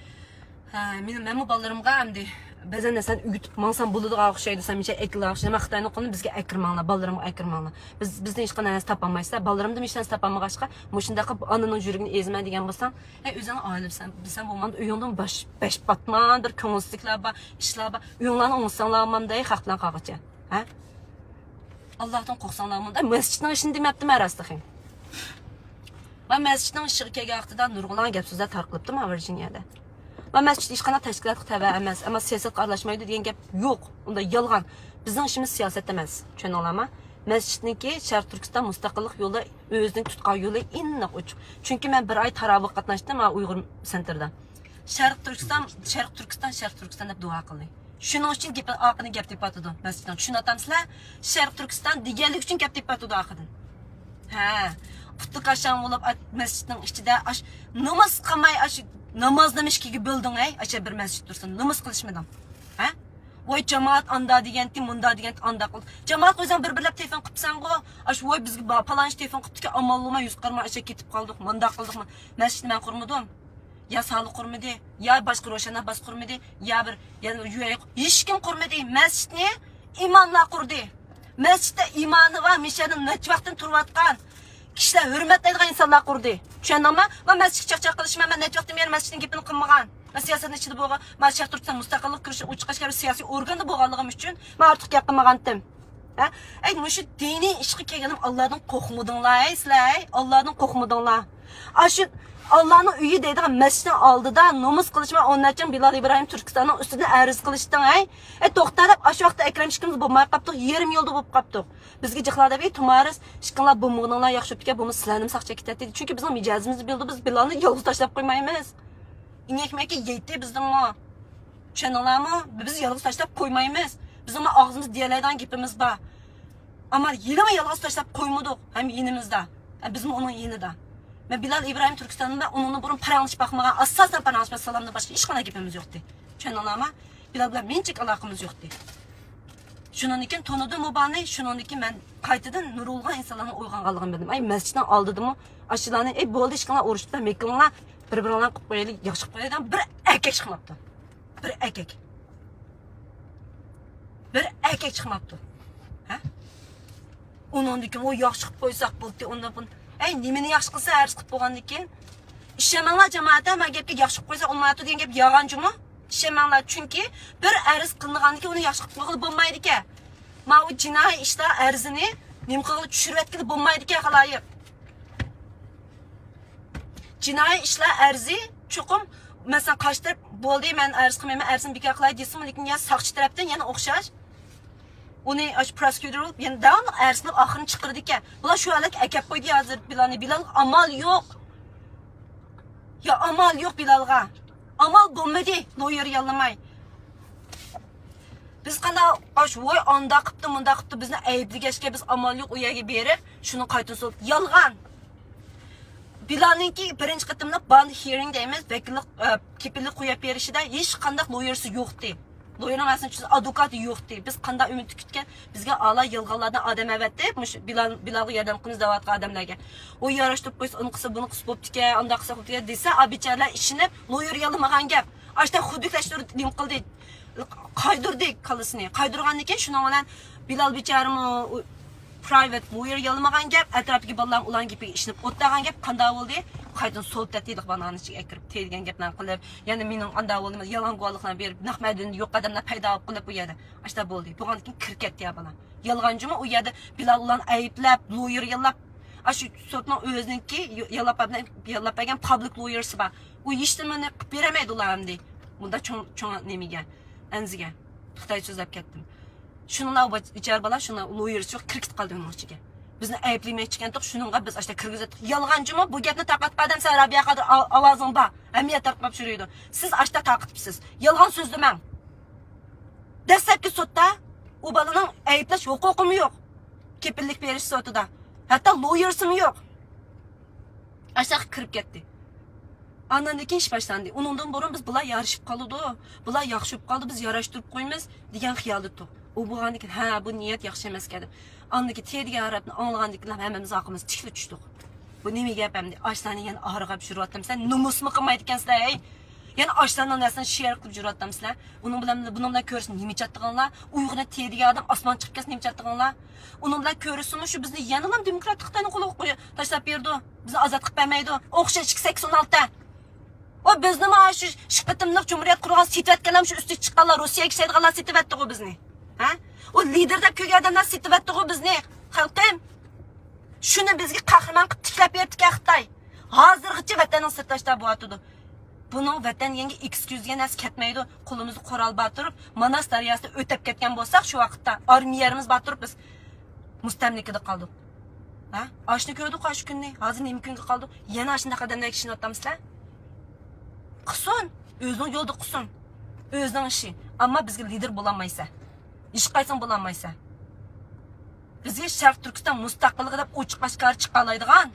men bu ballarımga hamdi Bəzən də sən üyütüb mansan buluduğu ağışaydı, sən meçə ekli ağışaydı. Mən Xitayını oxunu bizə əkirmanla, ballarımı əkirmanla. Bizdən heç qanə nəsə tapanmaysa, ballarımda meçə nəsə tapanmaq aşqa, moşundakı anının jürgünü ezmə deyən bolsan, özünə ayılıbsan. Bilsən bu olmanda üyündün beş batmandır, köngülsüzlüklər var, işlər var. Üyünlərini unutsanlar olmamda, xalqdan qağıcı. Allah'tan qorxsanlar olmamda, məscidin işini deməbdim ərəsdiqim. Ben məscidin işığı kəgəxtidən nurğulan gəp sözlər tarqılıbdım Virginiyada. Ben məscid işxana təşkilat təvə emas, amma siyasət qarlaşmaydı deyən gəp yox. Onda yalğan. Bizim işimiz siyasət emas. Çön olama. Məscidinki Şərq Türkistan müstəqillik yolu özünün tutqan yolu inniq uç. Çünki mən bir ay taravih qatnaşdım Uyğur sentrdə. Şərq Türkistan deb dua qıldı. Şunun üçün gəp aqını gəp deyib atıdı məsciddən. Şunu atamsızlar. Şərq Türkistan digərlik üçün gəp deyib atıdı aqıdan. Hə. Fıtıq aşan olub məscidin içində namaz qılmay namaz demiş ki böldün aşağı bir mescid dursun. Namaz kılışmadım. Ha? Vay cemaat anda digenti, munda digenti anda kıl. Cemaat özün birbirlep telefon kıpsan go. Aş vay biz palanç telefon kıptı ki amallıma yüz karma aşağı gidip kaldık. Manda kıldık mı? Mescid ben kurmadım. Ya sağlık kurmadı, ya başka roşana bas kurmadı, ya bir yani yüyek. Hiç kim kurmadı. Mescid ne? İmanla kurdu. Mescidde imanı var. Mişanın neç vaktin turvatkan. Kişiler hürmetlediğin insanlar kurdu. Düşen ama ben mescid çakçak kılışım ben neç vaktim yer mescidin gipini kılmağan. Ben siyasetin içinde boğa, ben Şərq Türkistan müstakillik kırışı uçkaşka bir siyasi organda boğalığım üçün ben artık yakınmağandım. Şu dini işki kelgenim Allah'dan korkmudunlar sizler, Allah'dan korkmudunlar. Şu Allah'ın üyü dediğin mescidini aldı da namaz kılışma onun için Bilal İbrahim Türkistan'ın üstüne erz kılıştın. Doktorlar aşı vakti Ekrem şıkkımız bulmaya kaptık, 20 yılda bulup kaptık. Bizge cıqlarda bir tumarız, şıkkınlar bulmağınlar yaxşı öpüke bunu silənim sağça kitlədi. Çünkü bizim icazimizi bildi, biz Bilal'ı yalnız taşlap koymayımız. İni ekmek yetti bizden o. Çanalar mı? Biz yalnız taşlap koymayımız. Bizim ağzımız diyelerden gipimiz var. Ama yine mi yalnız taşlap koymadık hem yenimizde. Bizim onun yeni de. Ben Bilal İbrahim Türkistan'da onunla burun paranlış bakmağa, asasen paranlış salamda başka iş kana gipimiz yoktu. Çanalar mı? Bilal bilen mincik alakamız yoktu. Şunun için tanıdığım o bana, şunun için ben kaytıdan nurulgan insanların uyganlığını bildim. Ay mescidden aldırdım o aşılarını, bu oldu işkanlar oruçta mekkelinler birbirine koyuyorlar, yakışık koyuyorlar, bir erkek çıkmaktı. Bir erkek. Bir erkek çıkmaktı. Onun için o yakışık koysak buldu, ondan bunu. Nemeni yakışık kılsa erz kıp boğandı için. İşlemenler cemaate ama gepke yakışık koysa olmayatı diyen gep yağancı mı? İşlemenler çünkü bir erz kılınğandı ki onu yakışık koyup bulmaydı ki. Ma o cinayi işler erzini nemkılı düşürvetkili bulmaydı ki halayıp. Cinayi işler erzi çokum mesela kaç taraf boldu ben erz kılmayayım erzini bir kalay desin lekin ya sakçı taraftan yani okşaş. Onu prosecutor olup yani devamlı erzini ahırını çıkırdı ki. Bula şu alak ekep koydu hazır Bilal amal yok. Ya amal yok Bilal'a. Amal bulmadı lawyer yalamay. Biz kana vay anda qıptı, mında qıptı, bizni ayıblı geçke biz amal yok o yerge berip, şunu qaytın so'lib, yalğan. Bilal'ninki birinchi qitimliq bond hearing deymiz, vakillik kepillik qo'yib berishida hech qanday lawyersi yo'qdi. Lawyerning aslida advokati yo'qdi. Biz qanday umid kutgan, bizga ala yilg'onlardan odam avatdi, Bilalga yordam qilamiz deyotgan odamlarga. O yarashtirib qo'ysa, uni qilsa, buni qilib bo'pti-ki, unda qilsa bo'pti desa, abichalar ishini lawyer yalamagan gap. Ashta xuduklashtirib nim qildi. Qaydirdik qalasini. Qaydirgandan keyin shuning bilan Bilal bicharimi private lawyer yalamagan gap, atrofdagi bolalar ulan gapiga ishinib o'tdagan gap qanday bo'ldi? Qaydan sol tatiylik banani ichiga kirib telgan gaplarni qilib, yana mening qanday bo'ldi, yalan guvohliklarni berib, naqmadini yo'q odamlar paydo qilib bu yerda. Ashta bo'ldi. Bo'lgandan keyin kirib ketdi ya bana. Yalg'onchimi u yerda Bilal ulan ayblab, lawyer yallab, shu sotning o'ziniki yallapagan public lawyers bor. U hech nimani qilib bermaydi ularni. Bunda cho'ng nemiga, anziga. Xitoy so'zlab ketdim. Shuninglar ichar bola, shuni lawyer yo'q kirkit qoldi uning ichiga. Bizni ayblamoqchi ekandik, shuningga biz ashta kirgizdik. Yolg'onchimi bu gapni taqatqadan sen Rabiya qadar ovozing bor. Amiyat tarqab yuriydi. Siz ashta taqitibsiz. Yolg'on so'zlamang. Dastlabki sudda u bolaning ayblash huquqimi yo'q. Kepillik berish sudida. Hatto lawyersim yo'q. Ashta kirib ketdi. Andan keyin ish boshlandi. Uningdan burun biz bular yarashib qoldi. Bular yaxshi bo'lib qoldi, biz yarashtirib qo'yamiz degan xiyolda turib. U bo'lgandan keyin ha bu niyat yaxshi emas edi. Andagi tergan arabni anglagandan keyin hammamiz aqimiz tikilib tushdik. Bu nima gap endi? Ashlani yana og'irg'ab yuryaptim. Sen numusmi qilmaydi ekansizlar, ey? Yana ashlarning narsani share qilib yuryaptimsizlar. Uning bilan buningdan ko'rsin nima chatdig'inglar? Uyg'una tergan adam osmon chiqib kelsa nima chatdig'inglar? Uning bilan ko'rsinmi shu bizni yana ham demokratik Xitoyni qo'lga qo'yib tashlab berdi. Bizni ozod qilib bermaydi. O'xshash 86. O bizni mana shu shiqitimliq Cumhuriyet qurgan sitvatganlar shu ustiga chiqqanlar Rossiyaga ishlaydiganlar sitvatdi-ku bizni. Ha? O lider deb ko'rganlar sitvatdi-ku bizni. Xalqim. Shuni bizga qahramon qilib tiklab berdi-ku Xitoy. Hozirgacha vatanning sirtlashda bo'yatdi. Buning vatan yangi excuse-ga nas ketmaydi. Qo'limizni qo'ral battirib, Manas daryosida o'tib ketgan bo'lsak, shu vaqtda armiyamiz battirib biz mustamlikada qoldik. Ha? Oshni ko'rdik shu kunni. Hozir nima kunga qoldik? Yana shunday qadamlar ishini o'tamizlar. Qilsin, o'zining yo'lda qilsin. O'zining ishi. Ammo bizga lider bo'lamaysa, hech qaysin bo'lamaysa. Bizga Sharq Turkiston mustaqilligi deb ochiq-oshkor chiqa oladigan,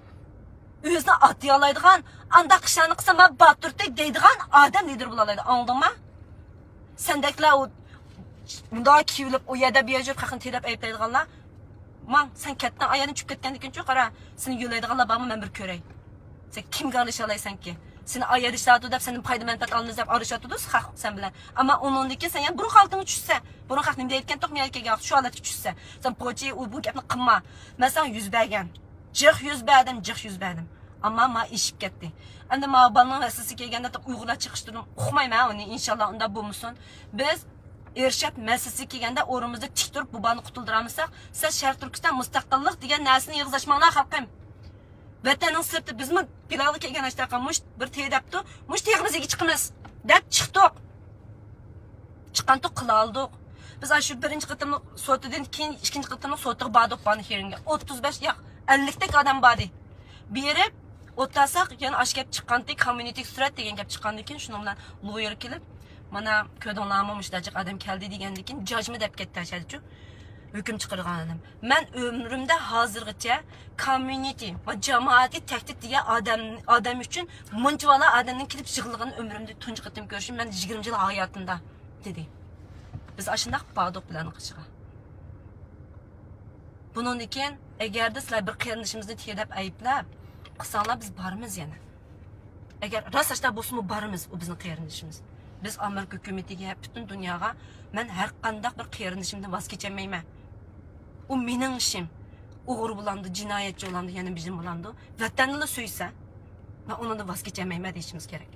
o'zini atay oladigan, anda qishlarni qilsa men Baturtek deydigan odam lider bo'la oladi. Anladingmi? Sendeklar u bunday kiyilib u yerda biyajib haqini terib aytadiganlar, "Man, sen ketdan ayani tushib ketgandan keyin qara, seni yo'laydiganlar bormi men bir ko'ray. Sen kimga arisha olaysan-ki? Seni ayirishlardi deb seni foyda manfaat olamiz deb arishlatdi xalq sen bilan. Ammo undan keyin sen yana bir xalqing tushsa, buni xalq nima deyotgan to'qmayotgan shu holatga tushsa, sen pochi bu gapni qilma. Men sen 100 bergan. Jih 100 berdim, jih 100 berdim. Ammo men eshib ketdi. Endi men balning asosiga kelganda uyg'urlar chiqishtirdim. Uqmayman uni, inshaalloh unda bo'lmasin. Biz Ershad masalasiga kelganda o'rimizda tik turib bu balni qutuldiramizsak, siz Sharq Turkiston mustaqillik degan narsani yig'izlashmanglar xalqim. Vatanning sirti bizmi Bilalga kelgan ashtaqa mush bir tegdapti. Mush teg'imizga chiqamiz deb chiqdik. Chiqqanto qila oldik. Biz shu birinchi qitimlik sotidan keyin ikkinchi qitimlik sotiga bordik bani hearingga. 35 yo'q 50 tek odam bordi. Berib o'tasak yana ashkab chiqqandik community surat degan gap chiqqandan keyin shuning bilan lawyer kelib, mana ko'dinglarmi mushtajik odam keldi degandan keyin judgment deb ketdi ashadichu. Hüküm çıkargan adam. Ben ömrümde hazırgıça community ve cemaati tehdit diye adam için mınçıvala adamın kilip çıkılığını ömrümde tunç kıtım görüşüm. Ben 20 yıl hayatında dedi. Biz aşındak bağdık bilen kışığa. Bunun için eğer de sizler bir kıyarınışımızı tiyedip ayıplab kısanlar biz barımız yani. Eğer rast açta bozumu barımız o bizim kıyarınışımız. Biz Amerika hükümetiye bütün dünyaya ben her kandak bir kıyarınışımdan vazgeçemeyim. O mening ishim. O'g'ri bo'landi, jinoyatchi bo'landi, yana bizim bo'landi. Vatanni so'ysa, men undan voz kechmayman deyishimiz kerak.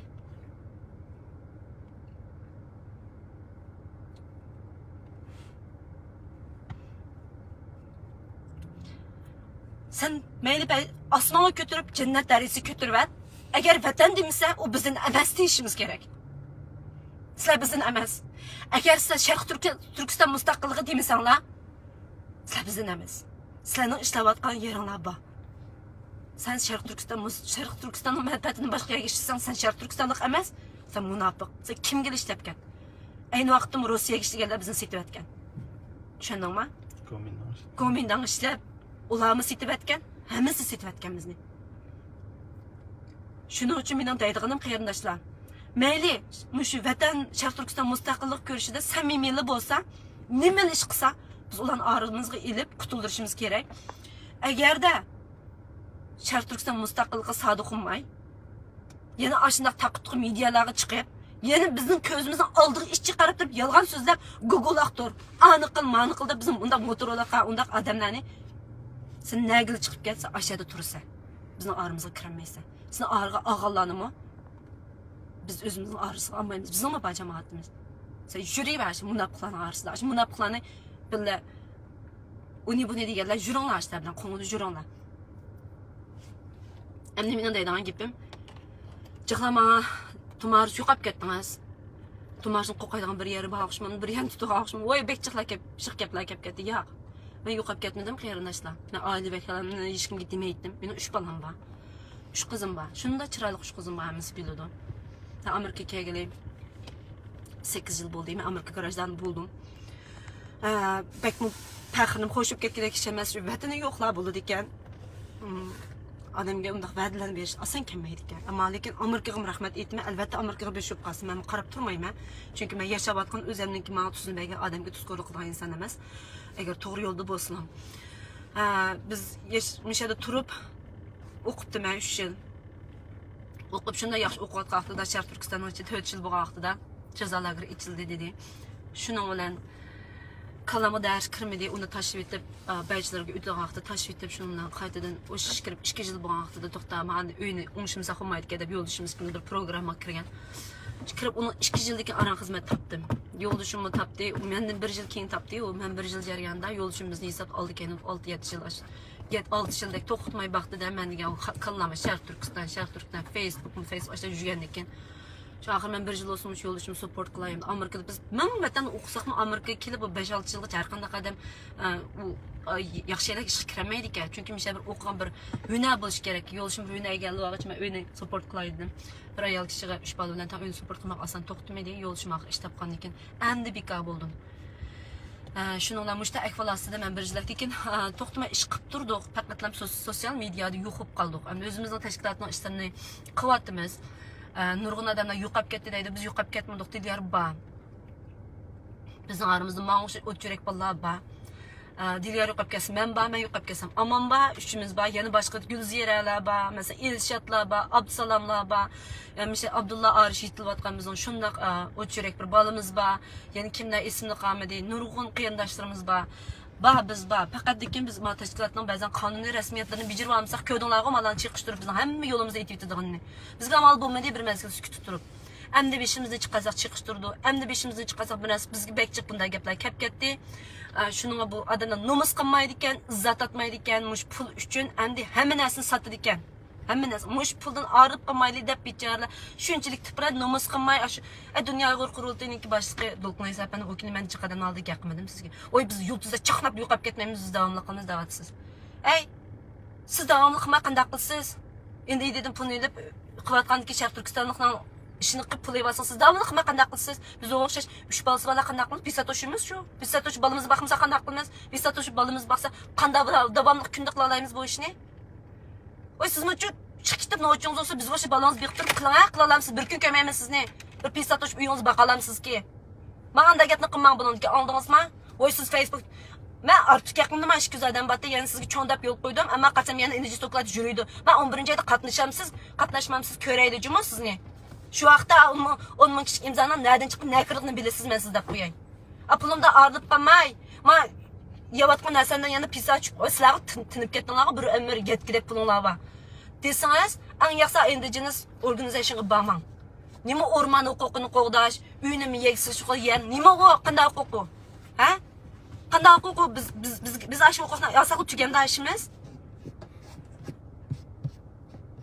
Sen mayli osmonga ko'tarib, jannat darajasiga ko'tarib, agar vatan demasa, o bizning emas deyishimiz kerak. Sizlar bizning emas. Agar siz Sharq Turkiston mustaqilligi demasanglar, sizlar bizning emas. Sizlarning ishlayotgan yeringlar bor. Sen Sharq Turkistonning manfaatini boshqa yerga ishlasang, sen Sharq Turkistonlik emas, sen munofiq. Sen kimga ishlatgan? Ayni vaqtda Rossiyaga ishlaganlar bizni setayotgan. Tushundingmi? Komindan ishlab, ularni setayotgan, hammasi setayotgan bizni. Shuning uchun mening deydiganim qarindoshlar. Mayli, shu vatan Sharq Turkiston mustaqillik ko'rishida samimiylik bo'lsa, nima ish qilsa, biz ularni og'rimizga ilib qutuldirishimiz kerak. Agarda Sharq Turkiston mustaqillikka sodiq bo'lmay, yana ashundaq taqitqi medialarga chiqib, yana bizning ko'zimizning oldiga ish chiqarib turib, yolg'on so'zlab Google'aqdir. Aniqil, maniqilda bizim undaq motorolaqa, undaq odamlarni sen nagil chiqib ketsa, aşağıda tursa, bizning og'rimizga kirmaysan. Sizning og'riga og'allanimi? Biz özümüzün ağrısını almayız. Bizim mi bacamaatimiz? Sen jüri var şimdi münafıkların ağrısılar. Şimdi münafıklarını böyle onu bu ne diyorlar? Jüronlar işte bilen konuda jüronlar. Emnimin deydiğin gibim. Çıklama tumarı yuqap ketdiniz. Tumarın qo'qaydigan bir yeri bağışmam, bir yerini tutuq ağışmam. Oy bek çıqlak kep, şık keplar kep ketdi. Yo'q. Ben yuqap ketmedim qarindoshlar. Men aile beklarımdan hech kimga demaydim. Mening 3 balam var. 3 qizim var. Shunda chiroyli 3 qizim var, hamma biladi. Ben Amerika'ya keldim. 8 yıl bo'ldi. Men Amerika garajdan buldum. Bekmi faxrim xo'shib ketgan kişi emas, vatani yo'qlar bo'ldi ekan. Adamga undaq va'dalarni berish oson kelmaydi ekan. Ammo lekin Amerikaga rahmat aytma, albatta Amerikaga berishib qolsin. Men qarab turmayman. Chunki men yashayotgan o'zimniki menga tuzilmagan odamga tuzko'rlik qilgan inson emas. Agar to'g'ri yo'lda bo'lsam. Biz mishada turib o'qibdim men 3 yil. O'qib shunda yaxshi o'qiyotgan vaqtida Sharq Turkiston ichida 4 yil bo'lgan vaqtida jazolarga ichildi dedi. Shuning bilan kalama ders kirmedi, uni tashlab etib, bachelorga o'tgan vaqtda tashlab etib, shundan qaytadan o'shish kirib 2 yil bo'lgan vaqtida to'xtab, meni uyni o'ngishim saqlamaydi deb yo'ldoshimiz kimdir programma kirgan. Kirib uni 2 yillik aran xizmat topdim. Yo'ldoshimni topdi, u mendan 1 yil keyin topdi, u men 1 yil jarayonida yo'ldoshimizni hisob oldi ekan, 6-7 yil 6 yildek to'xtatmay vaqtida men degan kallama Sharq Turkiston, Facebook aşağı yurgan ekan. Şu axir men 1 yil olsun shu yo'ldoshimni support qilayim. Amerikada biz men vatan o'qisaqmi Amerikaga kelib 5-6 yilga har qanday qadam u yaxshilik ishga kiramaydi ekan. Chunki men bir o'qigan bir hunar bo'lish kerak. Yo'ldoshim bir hunar egalli vaqt men uyni support qilaydim. Bir ayol kishiga 3 bala bilan uyni support qilmoq oson to'xtamaydi. Yo'ldoshim ish topgan ekan. Endi bekor bo'ldim. Shuningla mushta ahvolasida men bir yillik ekan to'xtamay ish qilib turdik. Faqatlam sosyal mediada yo'qib qoldik. Endi o'zimizning tashkilotning ishlarini qilyapmiz. Nurg'un odamlar yo'qab ketdi deydi. Biz yo'qab ketmadik deydilar bor. Bizning aramizda ma'ush o'tchirak bolalar bor. Dilyor yo'qab ketsa men bor, men yo'qab ketsam aman bor, uchimiz bor. Yana boshqa Gulziralar bor, masalan Elshotlar bor, Abdusalomlar bor. Mesela Abdullah Arish yetilayotgan bizning shundaq o'tchirak bir bolamiz bor. Yana kimlar ismini qolmadi. Nurg'un qarindoshlarimiz bor. Biz faqat lekin biz tashkilotning ba'zan qonuniy rasmiyatlarini bijirib olmasak, ko'dinglarga malani chiqishtirib bizning hamma yo'limizda aytib yetadiganini. Bizga amal bo'lmaydi, bir mazgil sukut turib. Endi beshimizda chiqasak chiqishtirdi. Endi beshimizda chiqasak binas bizga bekchiq bunday gaplar kelib ketdi. Shuning bu odamlar nomus qilmaydi ekan, izzat atmaydi ekan, mush pul uchun endi hamma narsani sotadi ekan. Hamma narsa mush puldan arib qolmayli deb bicharalar. Shunchalik tiprat nomus qilmay, shu dunyo qurultayiniki boshqa dolqin hisobini o'kini men chiqadan oldi gapirmadim sizga. Oy biz yulduzda chaqnab yo'qab ketmaymiz, biz davomli qilamiz da'vatsiz. Ey, siz davomli qilmay qanday qilsiz? Endi dedim pulni olib qilayotganki Sharq Turkistonlikning ishini qilib pul olasiz. Siz davomli qilmay qanday qilsiz? Biz o'xshash 3 balasi bola qanday qilamiz? Pisatoshimiz shu. Pisatosh balamiz baxmasa qanday qilamiz? Pisatosh balamiz baxsa qanday davomli kunda qila olamiz bu ishni? Oy siz uchun chiqib no'chingiz olsa biz o'sha balangiz biqtirib qila olamiz. Bir kun ko'maymiz sizni. Bir pisatosh uyingiz baqa olamsizki. Manda gapni qilmang buniki oldingizmi? Oy siz Facebook men ortiq yaqinman 200 odam batda yana sizga cho'ndab yo'l qo'ydim, ammo qachon yana enerji to'klab yuriydi. Men 11-oyda qatnashmamsiz ko'raydi juma sizni. Shu vaqtda 10 ming kishi imzoni nereden chiqib nakirni bilasiz men sizda qo'yay. Pulimda arib qolmay. Men yavatgan narsadan yana pisach sizlarga tinib ketdinglarga bir umr yetkidek pulinglar bor. Desangiz, eng yaxshi indigenous organizationga bormang. Nima o'rmon huquqini qo'g'dash, uyni yeksiz qilgan, nima u qanday huquq? Ha? Qanday huquq biz ash huquqni yasaga tuganda ishimiz?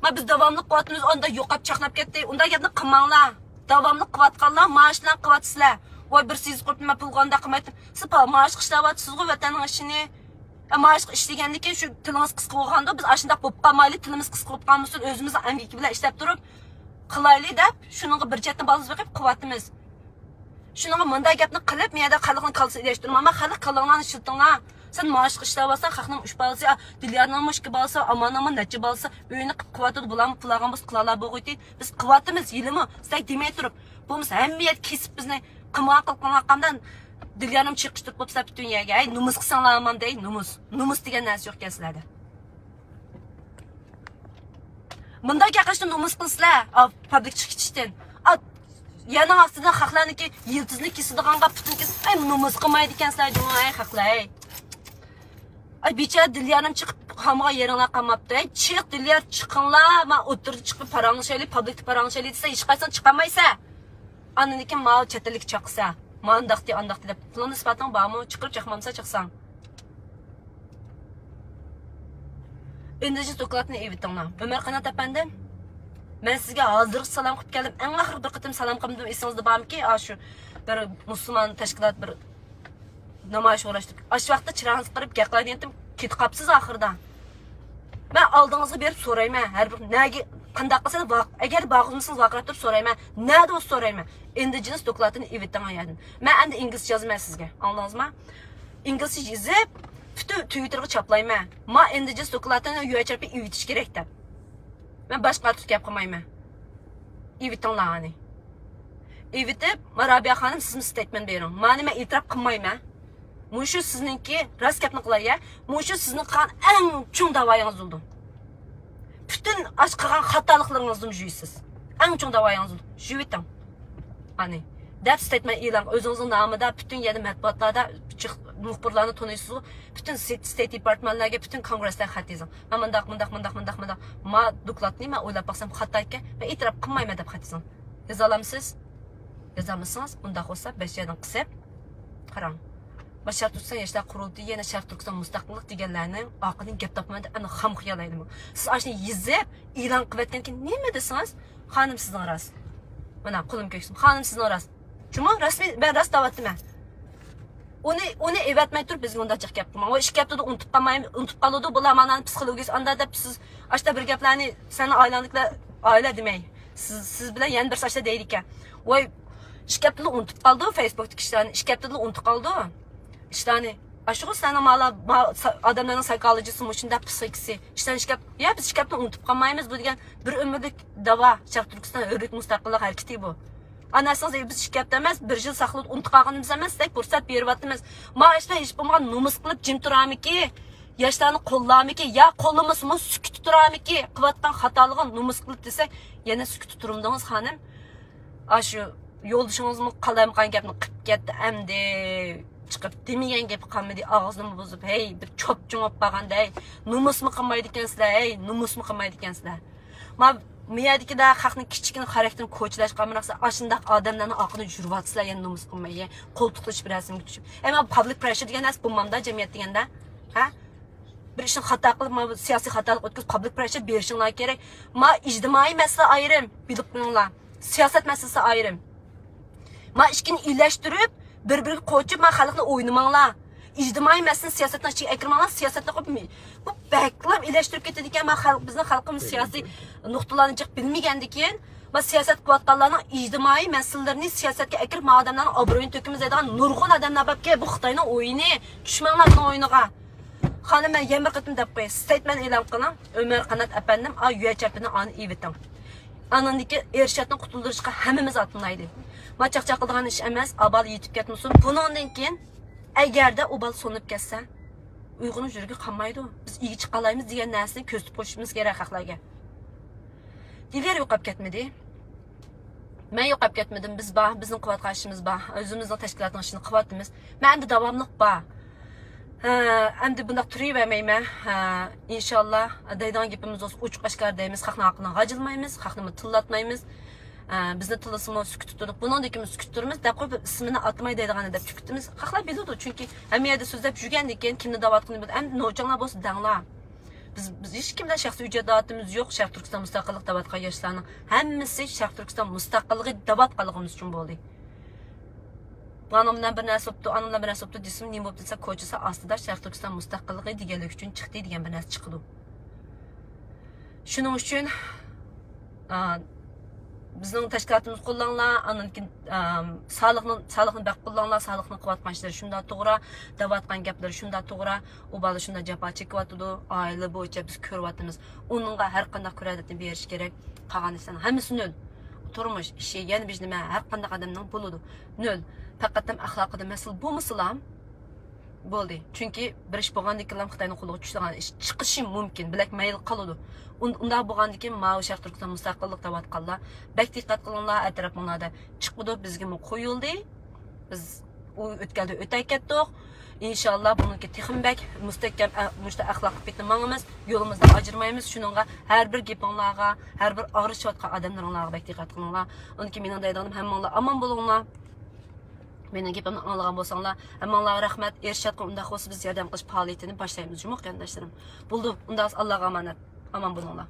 Ma biz davomli qilyapmiz, onda yo'qab chaqnab ketdi. Unda gapni qilmanglar. Davomli qilyotganlar maoshlar qilyapsizlar. Voy bir siz qilib pulganda qilmaydi. Siz maosh qishlavyapsiz-ku vatanning ishini. Maaş işlegandan keyin shu tilimiz qisqa bo'lganda biz ashunda bo'lib qolmaylik, tilimiz qisqa bo'lib qolmasin, o'zimizni amgiki bilan ishlab turib qilaylik deb shuningga bir chetdan balimiz beqib qilyapmiz. Shuningga bunday gapni qilib, men yerda xalqni kalsilashtirmayman, xalq qalanglarni shiltinglar. Sen maaşlık işler varsa, xalqning 3 balası, Dilyarning 2 balası, Amanning necha balası, uyini qilib quvvatadi, bularni pullarga biz qilalar bo'g'iti. Biz quvvatimiz yilimi, sizlar demay turib, bo'lmasa hammayat kesib bizni qilmoq qilgandan Dilyarning chiqishtirib bo'lsa butun yerga, ay numus qilsanglar aman dey, numus. Numus degan narsa yo'q ekan sizlarda. Bunday gapirishni numus qilsizlar, publik chiqishdan. Yana aslida xalqlarniki yildizni kesidiganga butun ay numus qilmaydi ekansizlar, ay xalqlar. Ay bechara Dilyarning chiqib hamga yeringlar qolmabdi. Ay chiq Dilyar chiqinglar, men o'tirib chiqib paranglashaylik, publik paranglashaylik desa hech qaysan chiqamaysa. Ananiki mal chetalik chiqsa, mandaqti andaqti deb pulni nisbatan bormi, chiqib chiqmamsa chiqsang. Endiji dokladni evitinglar. Ömer Qanat apandim. Men sizga hozir salom qilib keldim. Eng oxir bir qitim salom qildim. Esingizda bormi-ki, shu bir musulmon tashkilot bir namoyish o'rashdik. Shu vaqtda chirangiz qilib gaplaydim, ketib qolibsiz oxirda. Men oldingizga berib so'rayman. Har bir nega qanday qilsa agar bag'izmisiz vaqirab turib so'rayman. Nada o'z so'rayman. Endi jins dokladini evitinglar yadim. Men endi inglizcha yozmayman sizga. Anladingizmi? Inglizcha yozib bütün Twitter'ga çaplayman. Ma endi jins dokladini UHRP evitish kerak deb. Men boshqa tut gap qilmayman. Evitinglar ani. Evitib, Marabiya xonim sizni statement bering. Meni men e'tirof qilmayman. Mushu sizningki rost gapni qilay-ya. Mushu sizning qilgan eng cho'ng da'voyingiz bo'ldi. Bütün ash qilgan xatoliklarningizni juysiz. Eng cho'ng da'voyingiz bo'ldi. Juviting. Ani. Deb statement e'lon o'zingizning nomida bütün yerda matbuotlarda muxbirlarni tanıysiz. Bütün state departmentlarga, bütün kongresslar xat yozing. Men mundaq. Ma dokladni men o'ylab baqsam xato ekan, men e'tirof qilmayman deb xat yozing. Yoza olamsiz? Yozamisiz? Undaq bo'lsa 5 yerdan qisib qarang. Bashar Turkiston yoshlar qurultiyi yana Sharq Turkiston mustaqillik deganlarning oqidan gap topmadi, ana xam xiyolaydim. Siz ashni yozib e'lon qilayotgan keyin nima desangiz, xonim sizning rost. Mana qo'lim ko'ksim. Xonim sizning rost. Chunki rasmiy ben rost davatman. Onu evatmay turib bizga unda chiq gap qilmang. O ish gapni unutib qolmaymiz, unutib qoladi. Bular manani psixologiyasi anda deb siz ashta bir gaplarni seni oilaniklar oila demay. Siz bilan yana bir ashta deydi ekan. Voy ish gapni unutib qoldi, Facebookdagi ishlarni ish gapni unutib qoldi. İşlerini aşırı sana adamların psikolojisi mushunda psixikasi ishdan ishkab ya biz ishkabni unutib qolmaymiz bu degan bir umrlik davo Sharq Turkiston o'rik mustaqillik harakati bu. Anasiz biz ishkabda emas, bir yil saqlab unutib qolganimiz emas, tek fursat beryapmiz. Ma'ishda hech bo'lmagan numus qilib jim turamiki, yoshlarni qo'llamiki, ya qo'limizmi sukut turamiki, qilayotgan xatolig'ini numus qilib desak, yana sukut turumdingiz xonim. Ashu yo'ldishingizmi qalamqan gapni qilib ketdi endi. Chiqib demagan gap qolmadi, og'zini buzib, hey bir chop jo'ngib qolganday, numusmi qilmaydi ekansizlar, hey numusmi qilmaydi ekansizlar. Men miyadikida xalqning kichikini xarakterini ko'chilash qilmaqsa, ashundaq odamlarni oqini jurvatsizlar, yana numus qilmay, qo'ltiqlash bir rasmga tushib. Men public pressure degan narsa bo'lmanda jamiyat deganda, ha? Bir ishni xato qilib, men siyosiy xatolik o'tkazib public pressure berishinglar kerak. Men ijtimoiy masala ayrim, bilib qo'yinglar. Siyosat masalasi ayrim. Men ishkini ilashtirib bir-biriga qo'chib, men xalqni o'ynamanglar. İctimai məsələni siyasətlə içi ekirmanlar siyasətlə qoymayın. Bu bəklab illəşdirib getdi ki, bizning xalqimiz siyasi nuqtalarını bilməyəndi ki, və siyasət qıvatqanlarının ictimai məsələlərini siyasətə ekirib adamların obroyunu tökümüz edən nurgun adamlar bab ki, bu Xitayning oyunu, düşmanların oyunuğa. Xanım mən yemir qıtım deb qoy. Statement e'lon qiling. Ömer Qanat apandim, UHRP'ni ani evitim. Anandaki erşatdan qutuldirishga hammamiz atınlaydı. Ma çaqçaq qilgan ish emas, abal yetib ketmasin. Bundan keyin agarda o bal sonib ketsa, uyg'unib yurgi qolmaydi. Biz iyi chiqalaymiz degan narsani ko'zib qo'yishimiz kerak xalqlarga. Dilyar yo'qolib ketmadi. Men yo'qolib ketmadim. Biz bor, bizning quvvat qarshimiz bor. O'zimizning tashkilotning ishini quvvatimiz. Menda davomliq bor. Endi bundaq turavermayman. Inshaalloh deydigan gapimiz o'z ochiq oshkor deymiz. Xalqning haqini g'ajilmaymiz, xalqni tillatmaymiz. Bizni tilasımı sükut tuturduk. Bunun dikimiz sükut turumuz. Da koyup ismini atmayı deydiğini de sükutimiz. Xalqlar biliyordu çünkü hamiyada sözlep jürgendikken kimni davat qilib bildi. Hem nocanlar bolsa danglar. Biz hiç kimden şahsi ücretimiz yok. Sharq Turkiston mustaqillik davat qilganlarning hammasi Sharq Turkiston mustaqilligi davat qilganimiz uchun bo'ldi. Anamdan bir narsa bo'pti, anamdan bir narsa bo'pti desam, nima bo'pti desa, ko'chasi ostida Sharq Turkiston mustaqilligi deganlik uchun chiqdi degan bir narsa chiqdi. Shuning uchun Bizning tashkilotimiz qo'llanglar, andan keyin sog'liqni bak qo'llanglar, sog'liqni qilayotgan ishlar shunda to'g'ri, davatgan gaplar shunda to'g'ri, u bola shunda jafo chekyapti, oila bo'yicha biz ko'ryapmiz. Uningga har qanday kreditni berish kerak. Qolgan ishlarning hammasi nol. Turmush, ishi, yana biz nima har qanday odamning bo'ladi. Nol. Faqat ham axloqida mas'ul bo'lmasalam bo'ldi. Chunki bir ish bo'lgandan keyin Xitoyning qo'liga tushgan ish chiqishi mumkin, bilak mayl qoladi. Unda bo'lgandan keyin ma'u Sharq Turkiston mustaqillik tavaqqilar, bak diqqat qilinglar, atrofinglarda chiqdi, bizga qo'yildi. Biz u o'tganda o'tay ketdik. İnşallah bununki texmbek mustahkam axloqli bitmamiz, yo'limizdan ajirmaymiz. Shuningga har bir gapinglarga, har bir og'rishayotgan odamlaringlarga bak diqqat qilinglar. Unki mening deydiganim hammanglar amon bo'linglar. Mening gapimni anglagan bo'lsanglar, hammanglarga rahmat. Ershadga unda xo'siz biz yordam qilish faoliyatini boshlaymiz, jumuq yondashlarim. Bo'ldi, unda Allohga omonat. Aman bo'linglar.